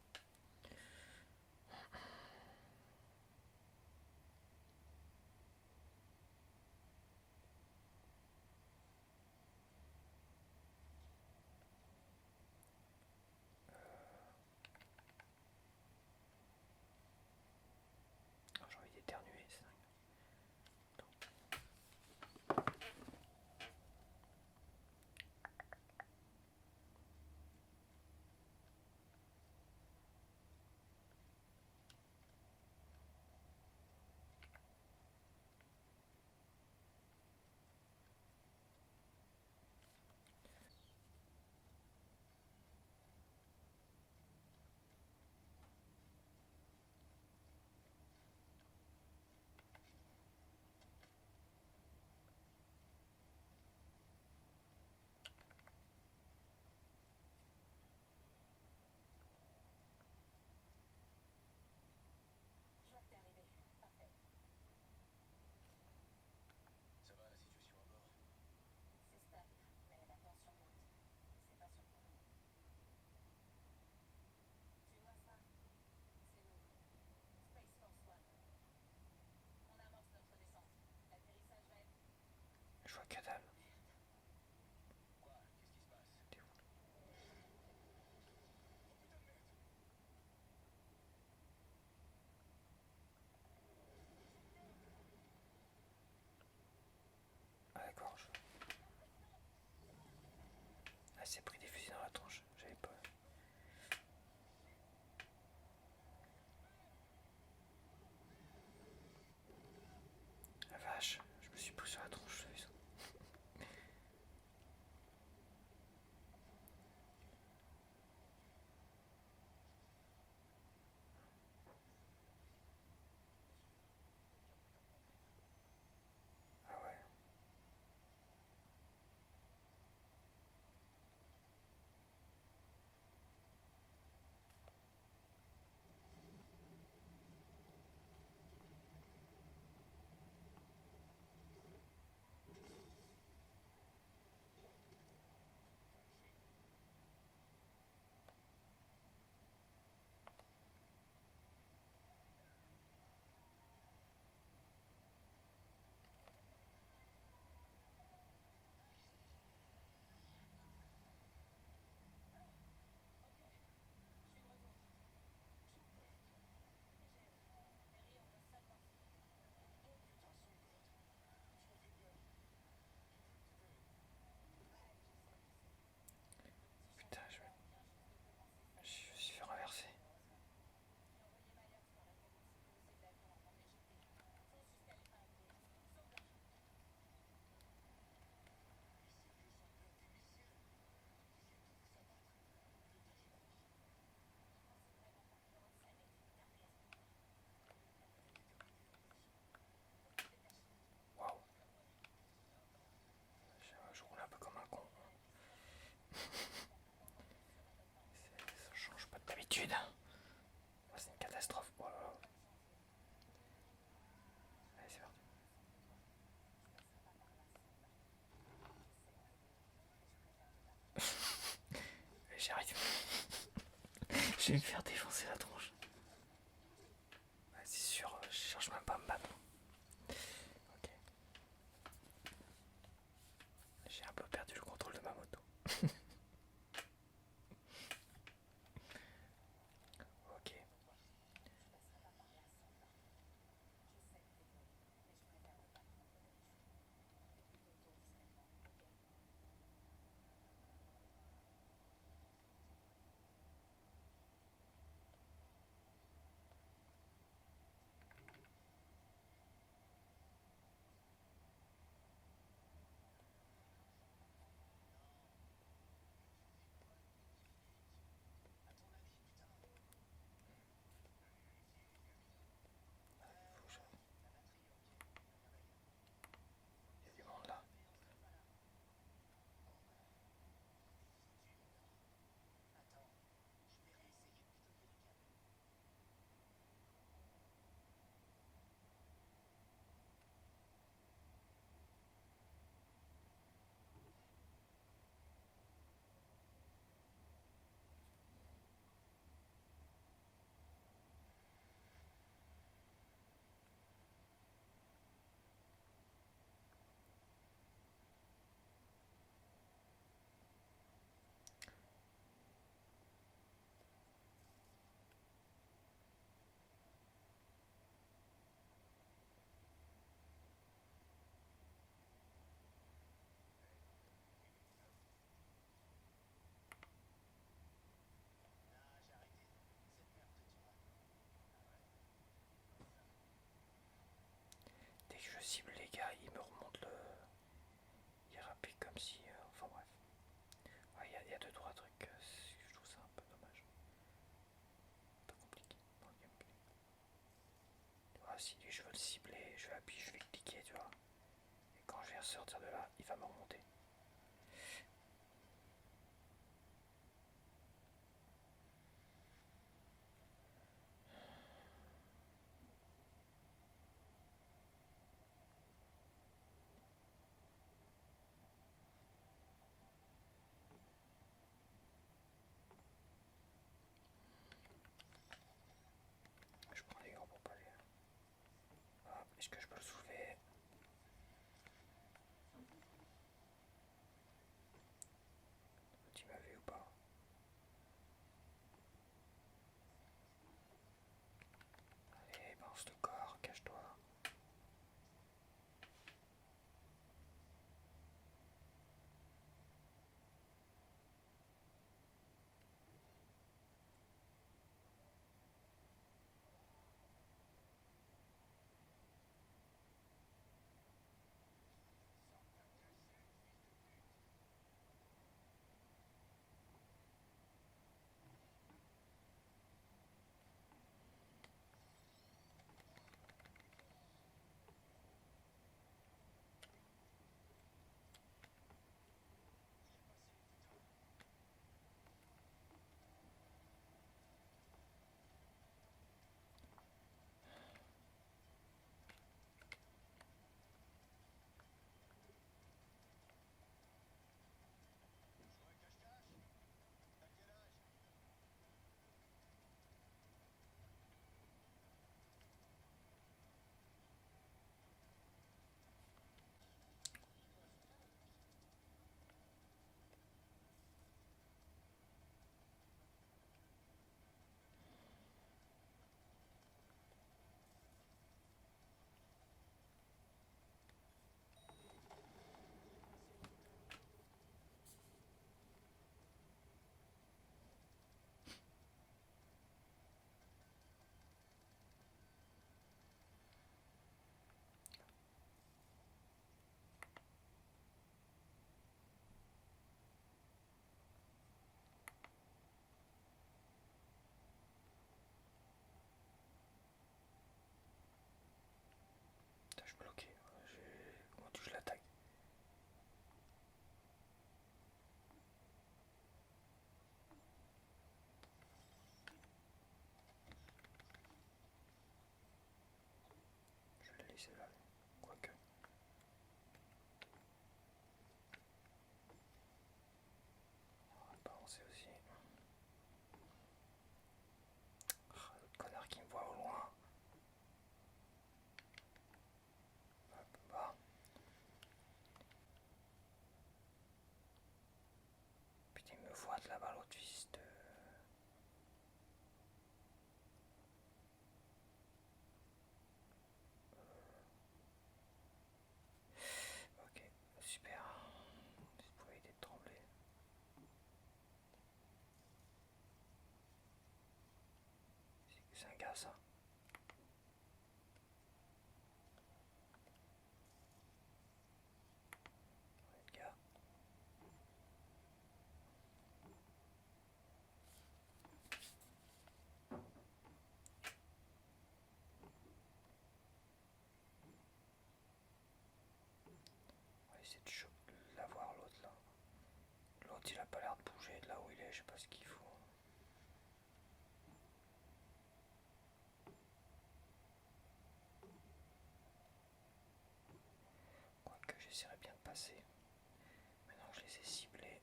Oh, j'ai envie d'éternuer, c'est dingue. Je vois que t'es arrivé. Parfait. Ça va la situation à bord? C'est stable, mais la tension monte. C'est pas surprenant. Tu vois ça? C'est nous. Space Force One. On amorce notre descente. L'atterrissage va être... Je vois que dalle. Quoi? Qu'est-ce qui se passe? T'es où? Oh putain de merde! Ah d'accord, Ah, c'est pris des fusils dans la tronche, j'avais pas. La vache, je me suis poussé sur la tronche, j'ai vu ça. j'y arrive. Je vais me faire défoncer la tronche. Ouais, c'est sûr, je cherche même pas à me battre. Ok. J'ai un peu perdu le contrôle de ma moto. Ok. Il y a du monde là. Dès que je cible les gars, ils me remontent le. Ils rappliquent comme si. Enfin bref. Ouais, il y a deux, trois trucs. Je trouve ça un peu dommage. Un peu compliqué dans le gameplay. Tu vois, si lui je veux le cibler, je vais appuyer, je vais cliquer, tu vois. Et quand je vais ressortir de là, il va me remonter. Je prends des gants pour pas les. Hop, est-ce que je peux le soulever? essayer de l'avoir l'autre là. L'autre il a pas l'air de bouger de là où il est, je sais pas ce qu'il faut. Quoique j'essaierai bien de passer. Maintenant que je les ai ciblés.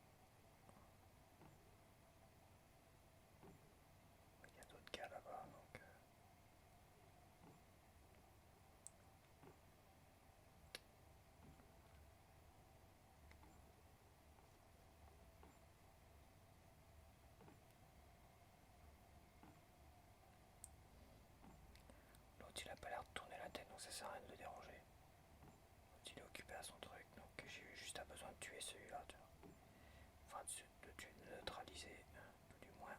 Il y a d'autres gars là-bas donc. L'autre il a pas l'air de tourner la tête donc ça sert à rien de le déranger. L'autre il est occupé à son truc donc j'ai juste besoin de tuer celui-là, tu vois. Enfin de tuer, de neutraliser, du moins.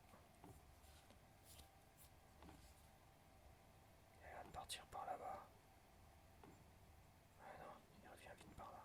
Il a l'air de partir par là-bas. Ah non, il revient vite par là.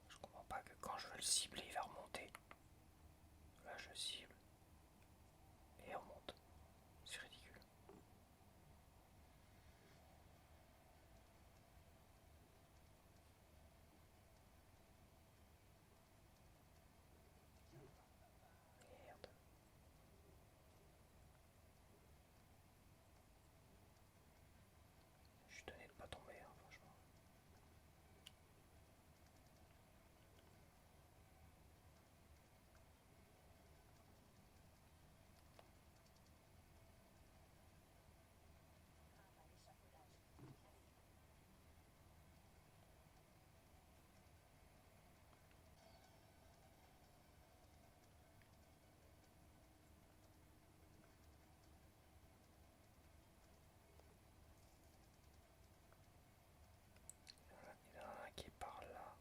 Je comprends pas que quand je veux le cibler, il va remonter. Là, je cible et il remonte. C'est ridicule. Merde. Je suis étonné de pas tomber, hein, franchement. Il y en a un qui est par là.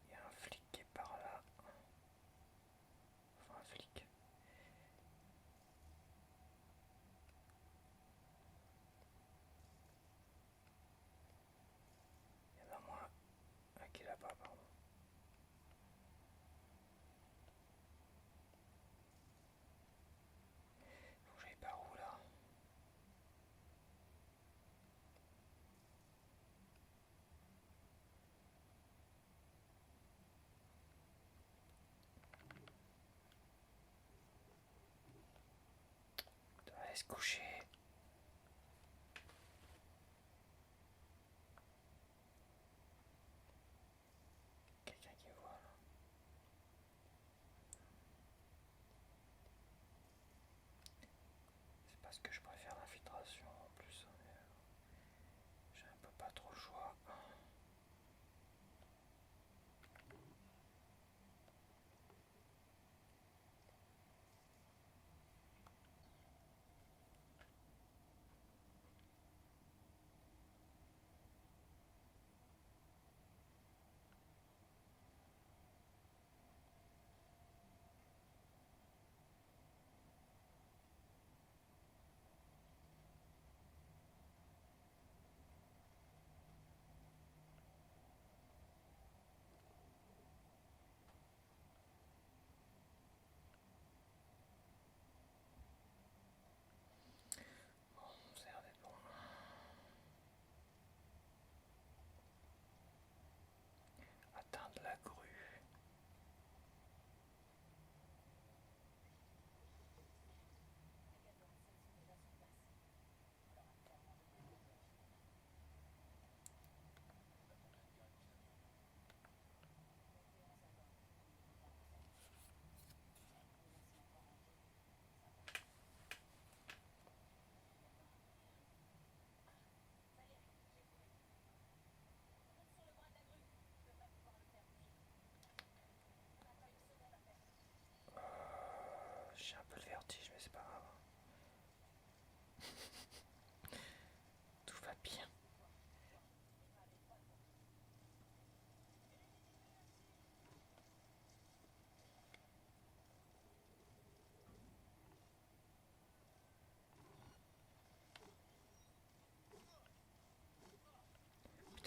Il y a un flic qui est par là. Enfin, un flic. Il y en a moins un qui est là-bas, pardon. Faut que j'aille par où là? On doit aller se coucher. Quelqu'un qui me voit là. C'est parce que je préfère l'infiltration en plus. Mais j'ai un peu pas trop le choix.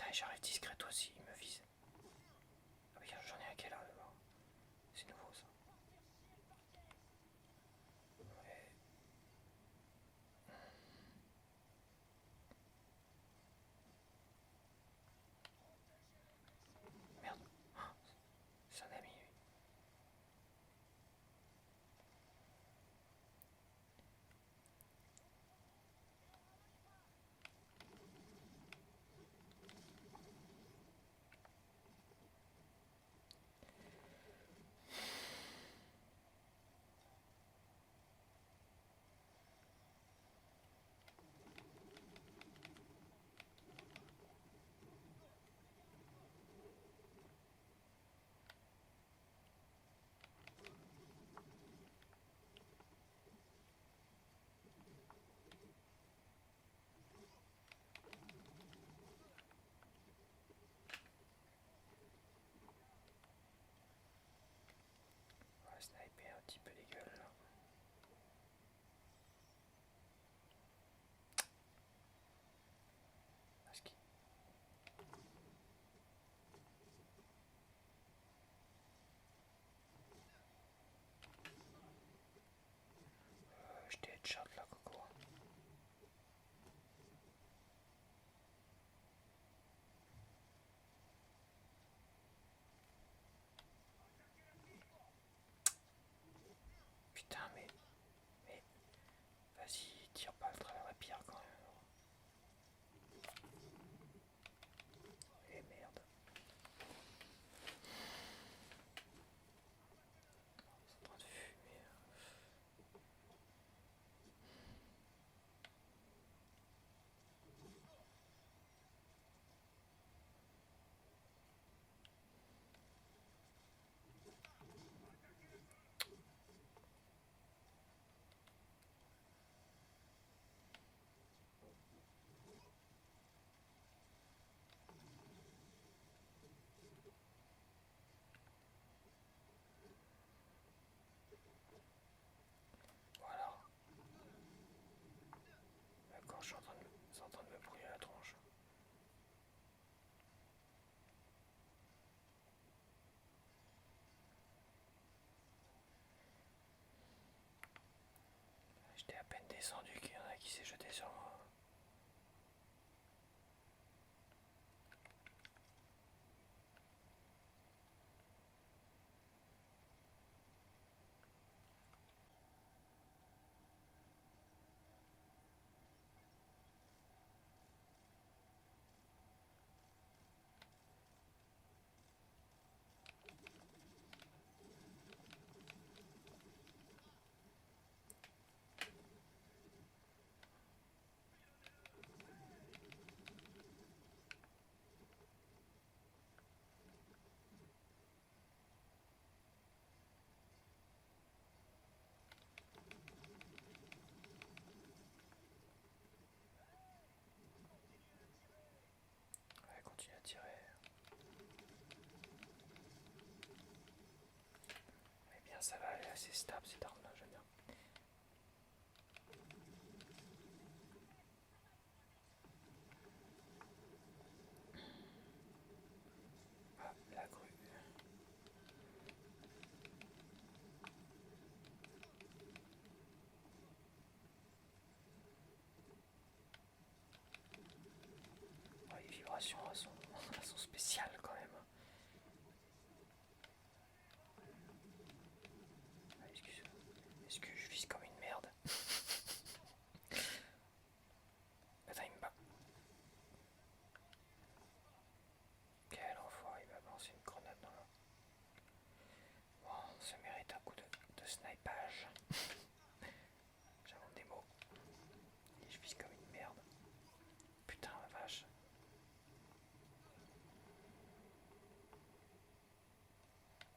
et j'arrive discret aussi, il me vise. Ah oui, j'en ai un qui est là, là-bas. C'est nouveau ça. Ouais. Merde. Ah, c'est un ami, lui. On va sniper un petit peu les gueules là. Parce que je t'ai headshot là, Coco. Putain, mais vas-y, tire pas à travers la pierre quand même. Eh merde. C'est en train de fumer. Voilà. D'accord, je suis en train de, c'est en train de me brûler la tronche. J'étais à peine descendu qu'il y en a qui s'est jeté sur moi. Ouais, continue à tirer. Eh bien, ça va, elle est assez stable cette arme là, j'aime bien. Ah, la grue. Ouais, les vibrations elles sont spéciales quand même. Ah, excuse. Est-ce que je vise comme une merde? Attends, il me bat. Quel enfoiré, il m'a balancé une grenade dans le... Bon, ça mérite un coup de snipage. J'invente des mots. Et je vise comme une merde. Putain, la vache.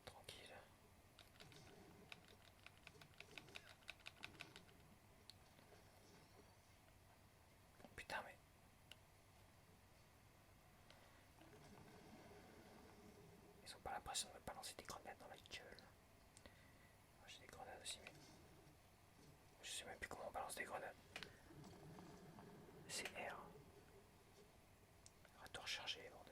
Tranquille. Putain, mais... Ils ont pas l'impression de me balancer des grenades dans la gueule. Moi j'ai des grenades aussi, mais... Je sais même plus comment on balance des grenades. C'est R. Arrête de recharger, bordel.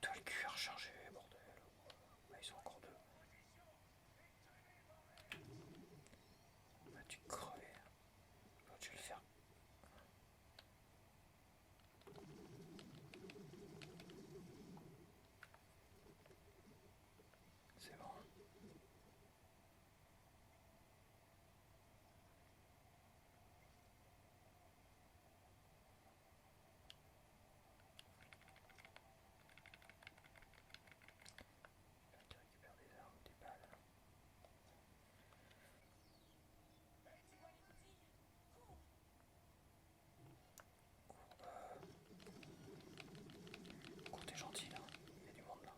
toi le cul à recharger, bordel. Ah, ils sont encore deux. Vas-tu crever? L'autre, je vais le faire. C'est bon. Là, tu récupères des armes, des balles. Cours, t'es gentil là. Il y a du monde là.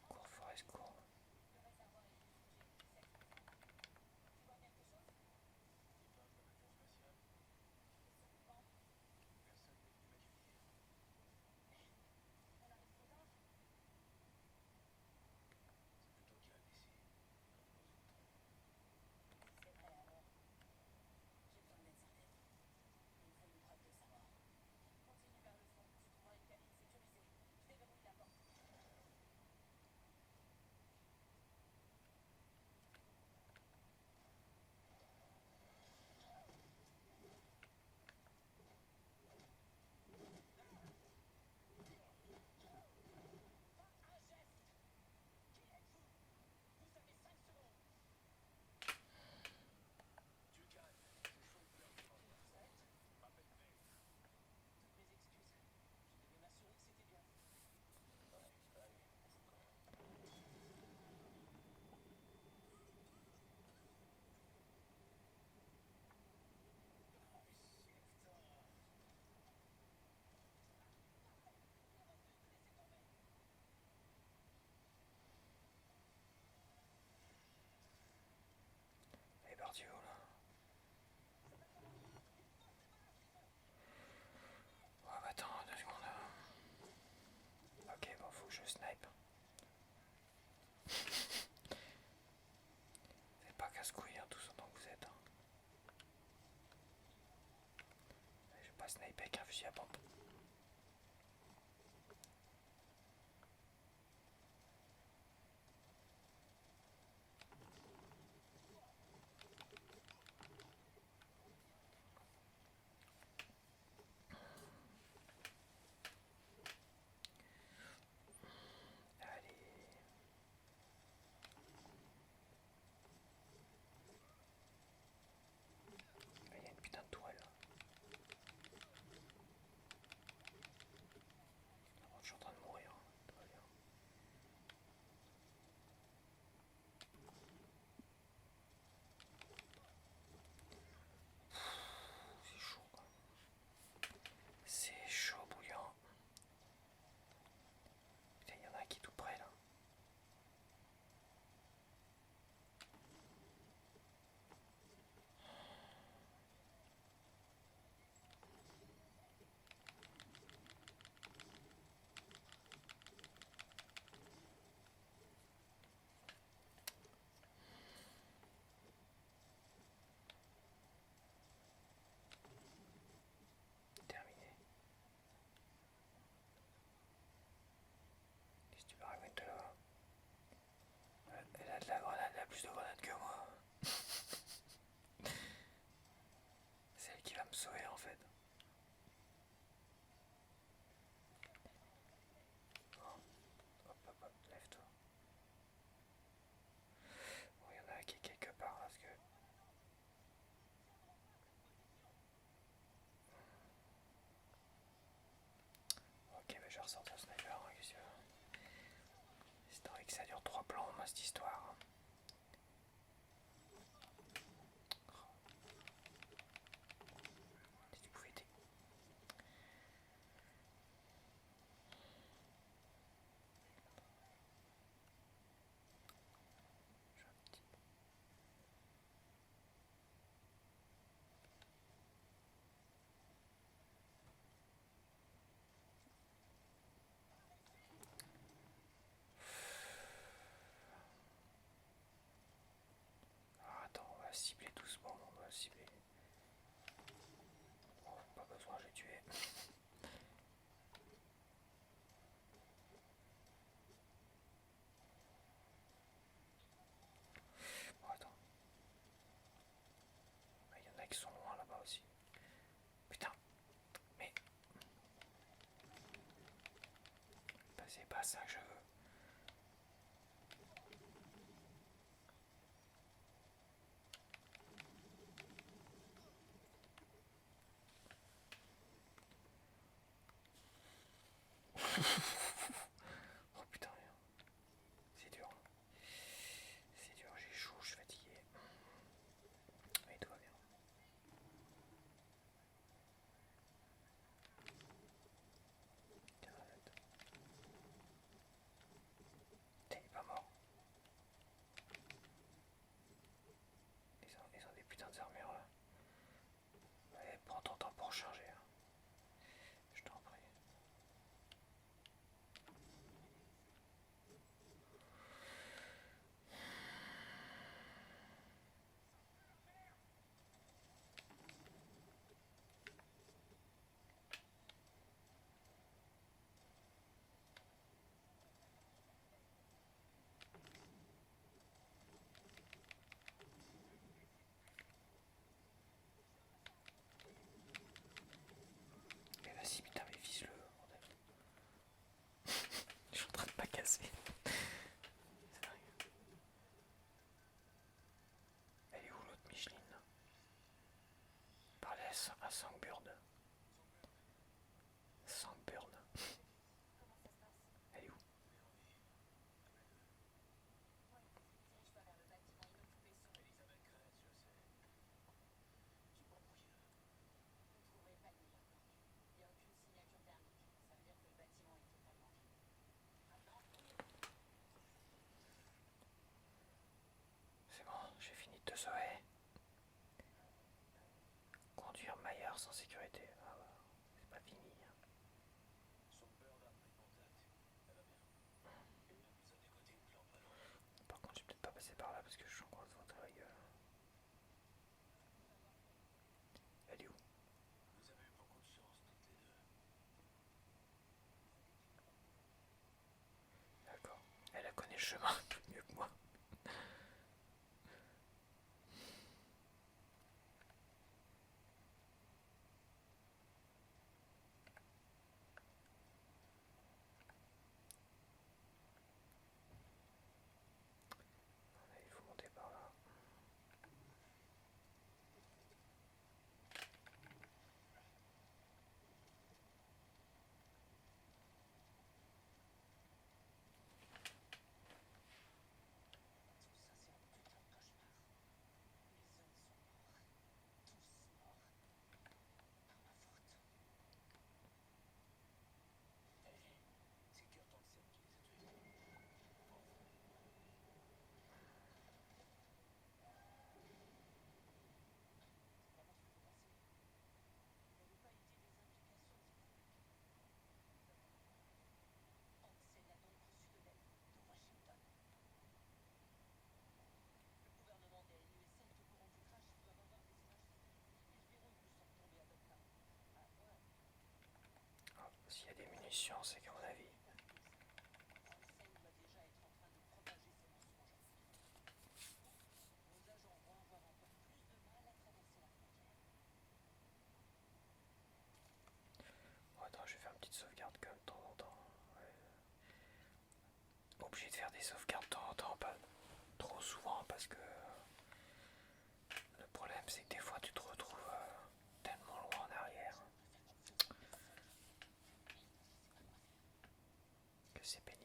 Cours, Forest, cours. Elle est partie où là? Ouais, bah attends, 2 secondes. Ok, bon, faut que je snipe. C'est pas casse-couille, hein, tous autant que vous êtes. Hein. Je vais pas sniper avec un fusil à pompe. Allez. Il y a une putain de tourelle là. Oh putain, c'est dur. C'est dur, j'ai chaud, je suis fatigué. Mais tout va bien. Tiens, arrête. Putain, il est pas mort. Ils ont des putains d'armures là. Ouais, prends ton temps pour charger. Hein. Je t'en prie. Mais vas-y, putain, mais vise-le. Bordel. Je suis en train de pas casser. C'est dingue. Elle est où l'autre Micheline là? Parlez à Sangburn. Sangburn. Comment ça se passe? Elle est où? Ouais, dirige-toi vers le bâtiment inoccupé sur le... Vous ne trouverez pas de meilleur plan. Il n'y a aucune signature thermique. Ça veut dire que le bâtiment est totalement vide. Maintenant, C'est bon, j'ai fini de te sauver. Conduire Maillard sans sécurité. Ah bah, c'est pas fini. Hein. Par contre, je vais peut-être pas passer par là parce que je suis en train de se la gueule. Elle est où? D'accord. Elle a connaît le chemin mieux que moi. Il faut monter par là. Ah, s'il y a des munitions, c'est qu'à mon avis. Bon, attends, je vais faire une petite sauvegarde comme de temps en temps. Ouais. Obligé de faire des sauvegardes de temps en temps, pas trop souvent parce que le problème c'est que des fois tu te retrouves tellement loin en arrière que c'est pénible.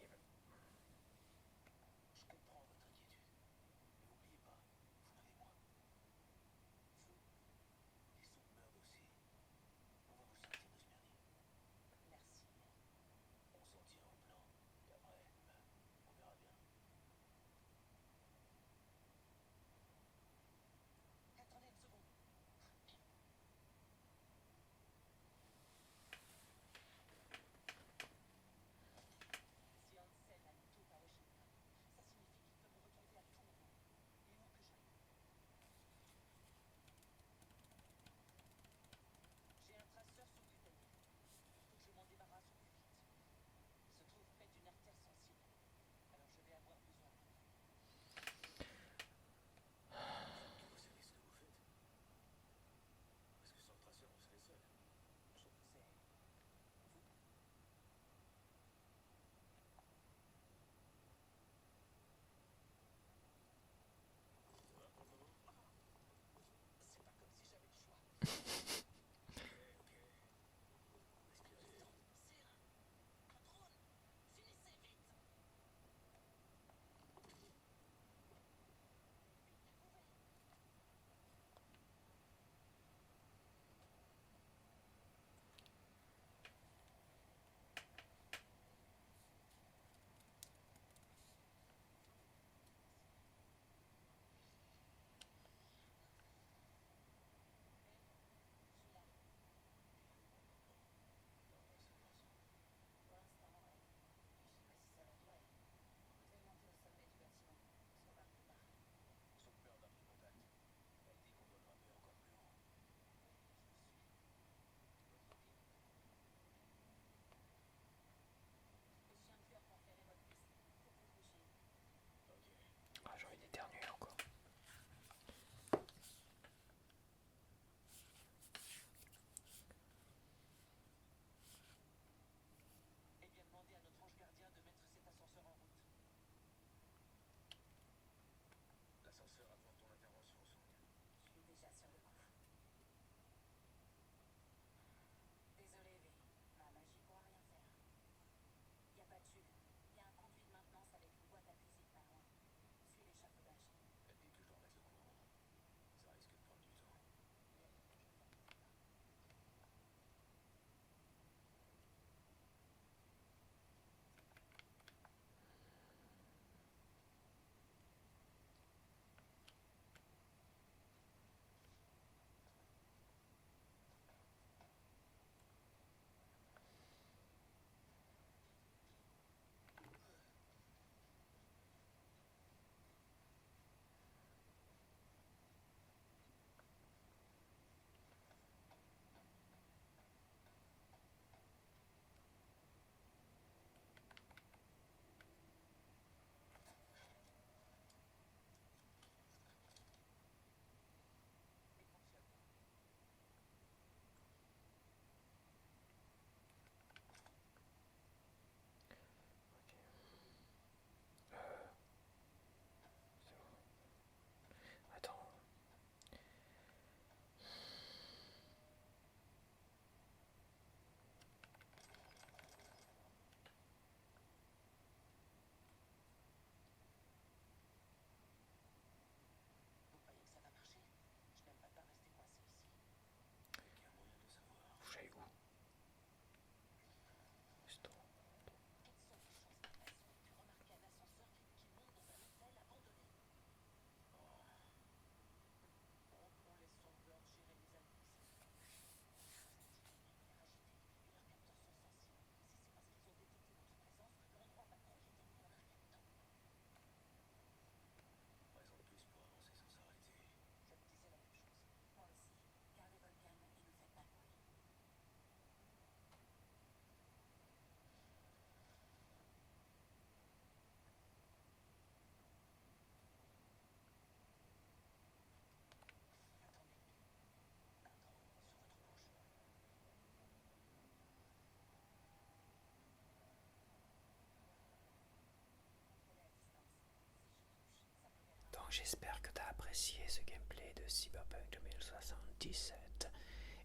j'espère que tu as apprécié ce gameplay de Cyberpunk 2077.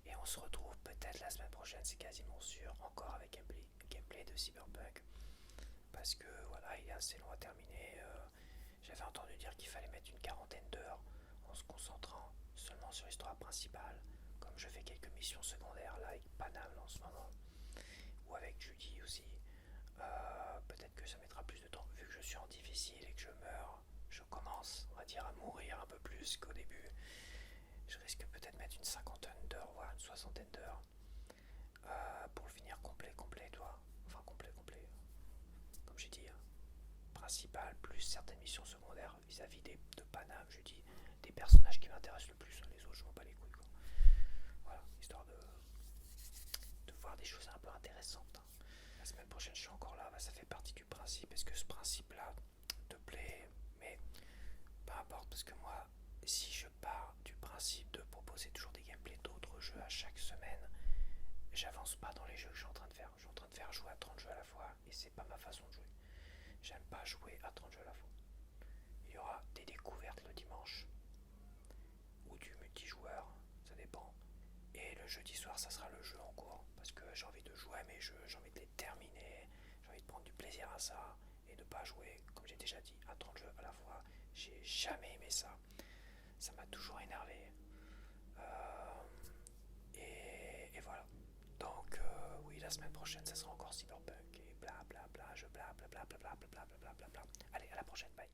Et on se retrouve peut-être la semaine prochaine, c'est quasiment sûr, encore avec gameplay de Cyberpunk. Parce que voilà, il est assez long à terminer. J'avais entendu dire qu'il fallait mettre une quarantaine d'heures en se concentrant seulement sur l'histoire principale. Comme je fais quelques missions secondaires là avec Panam en ce moment. Ou avec Judy aussi. Peut-être que ça mettra plus de temps. Vu que je suis en difficile et que je meurs, je commence, on va dire, à mourir un peu plus qu'au début. Je risque peut-être mettre une cinquantaine d'heures, voire une soixantaine d'heures. Pour le finir complet, toi. Enfin, complet. Comme j'ai dit, hein, principal, plus certaines missions secondaires vis-à-vis de Panam, je dis, des personnages qui m'intéressent le plus. Les autres, je m'en bats les couilles, quoi. Voilà, histoire de voir des choses un peu intéressantes. Hein. La semaine prochaine, je suis encore là. Bah, ça fait partie du principe. Est-ce que ce principe-là te plaît? Mais peu importe, parce que moi, si je pars du principe de proposer toujours des gameplays d'autres jeux à chaque semaine, j'avance pas dans les jeux que je suis en train de faire. Je suis en train de faire jouer à 30 jeux à la fois et c'est pas ma façon de jouer. J'aime pas jouer à 30 jeux à la fois. Il y aura des découvertes le dimanche ou du multijoueur, ça dépend. Et le jeudi soir, ça sera le jeu en cours parce que j'ai envie de jouer à mes jeux, j'ai envie de les terminer, j'ai envie de prendre du plaisir à ça et de pas jouer, comme j'ai déjà dit, à 30 jeux à la fois. J'ai jamais aimé ça. Ça m'a toujours énervé. Et voilà. Donc oui, la semaine prochaine, ça sera encore Cyberpunk et bla bla bla, je bla bla bla bla bla bla bla bla bla bla bla. Allez, à la prochaine, bye.